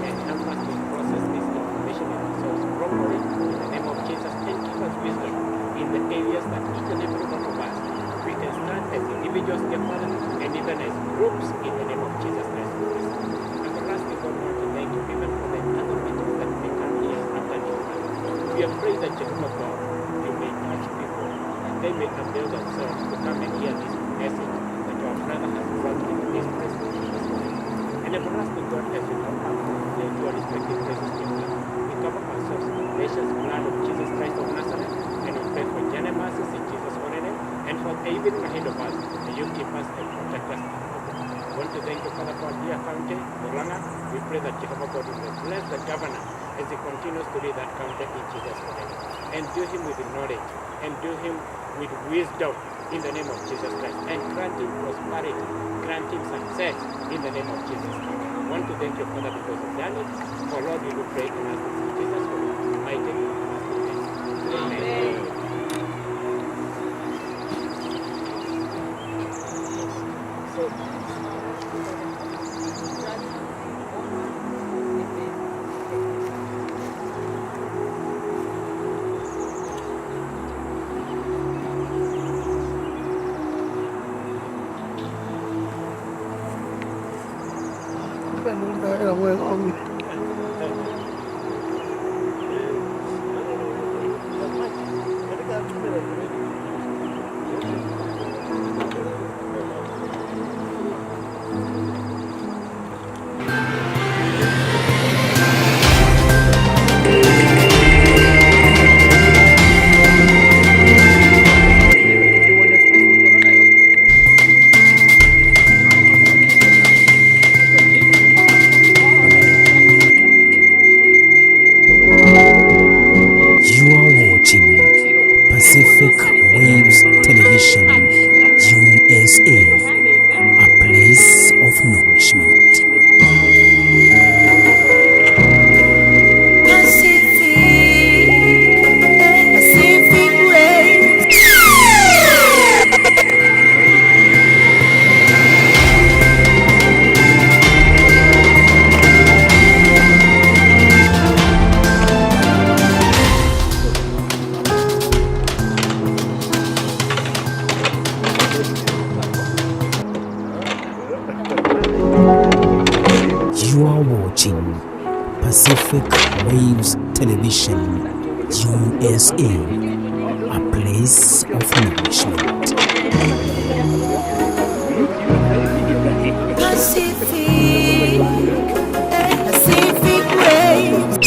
B: and help us to process this information in ourselves properly in the name of Jesus, and give us wisdom in the areas that each and every one of us we can stand as individuals, dear Father, and even as groups in the name of Jesus Christ. Everlasting God, we want to thank you even for the other meetings that may come here after this. We are praying that Jehovah God, you may touch people, and they may avail themselves to come and hear this message that our brother has brought into this place in this way. And everlasting God, as we come back to your respective places, we cover ourselves in the precious blood of Jesus Christ of Nazareth, and we pray for general mercies in Jesus' holy name, and for even ahead of us, that you keep us and protect us. I want to thank you, Father, for dear county, Murang'A. We pray that Jehovah God will bless the governor as he continues to lead that county in Jesus' name. And do him with knowledge, and do him with wisdom in the name of Jesus Christ, and grant him prosperity, grant him success in the name of Jesus Christ. I want to thank you, Father, because you've done it. For Lord, we will pray and ask in Jesus' mighty name. Amen.
G: Pacific Waves Television, USA, a place of nourishment. Pacific Waves. You are watching Pacific Waves Television, USA, a place of nourishment. Pacific Waves.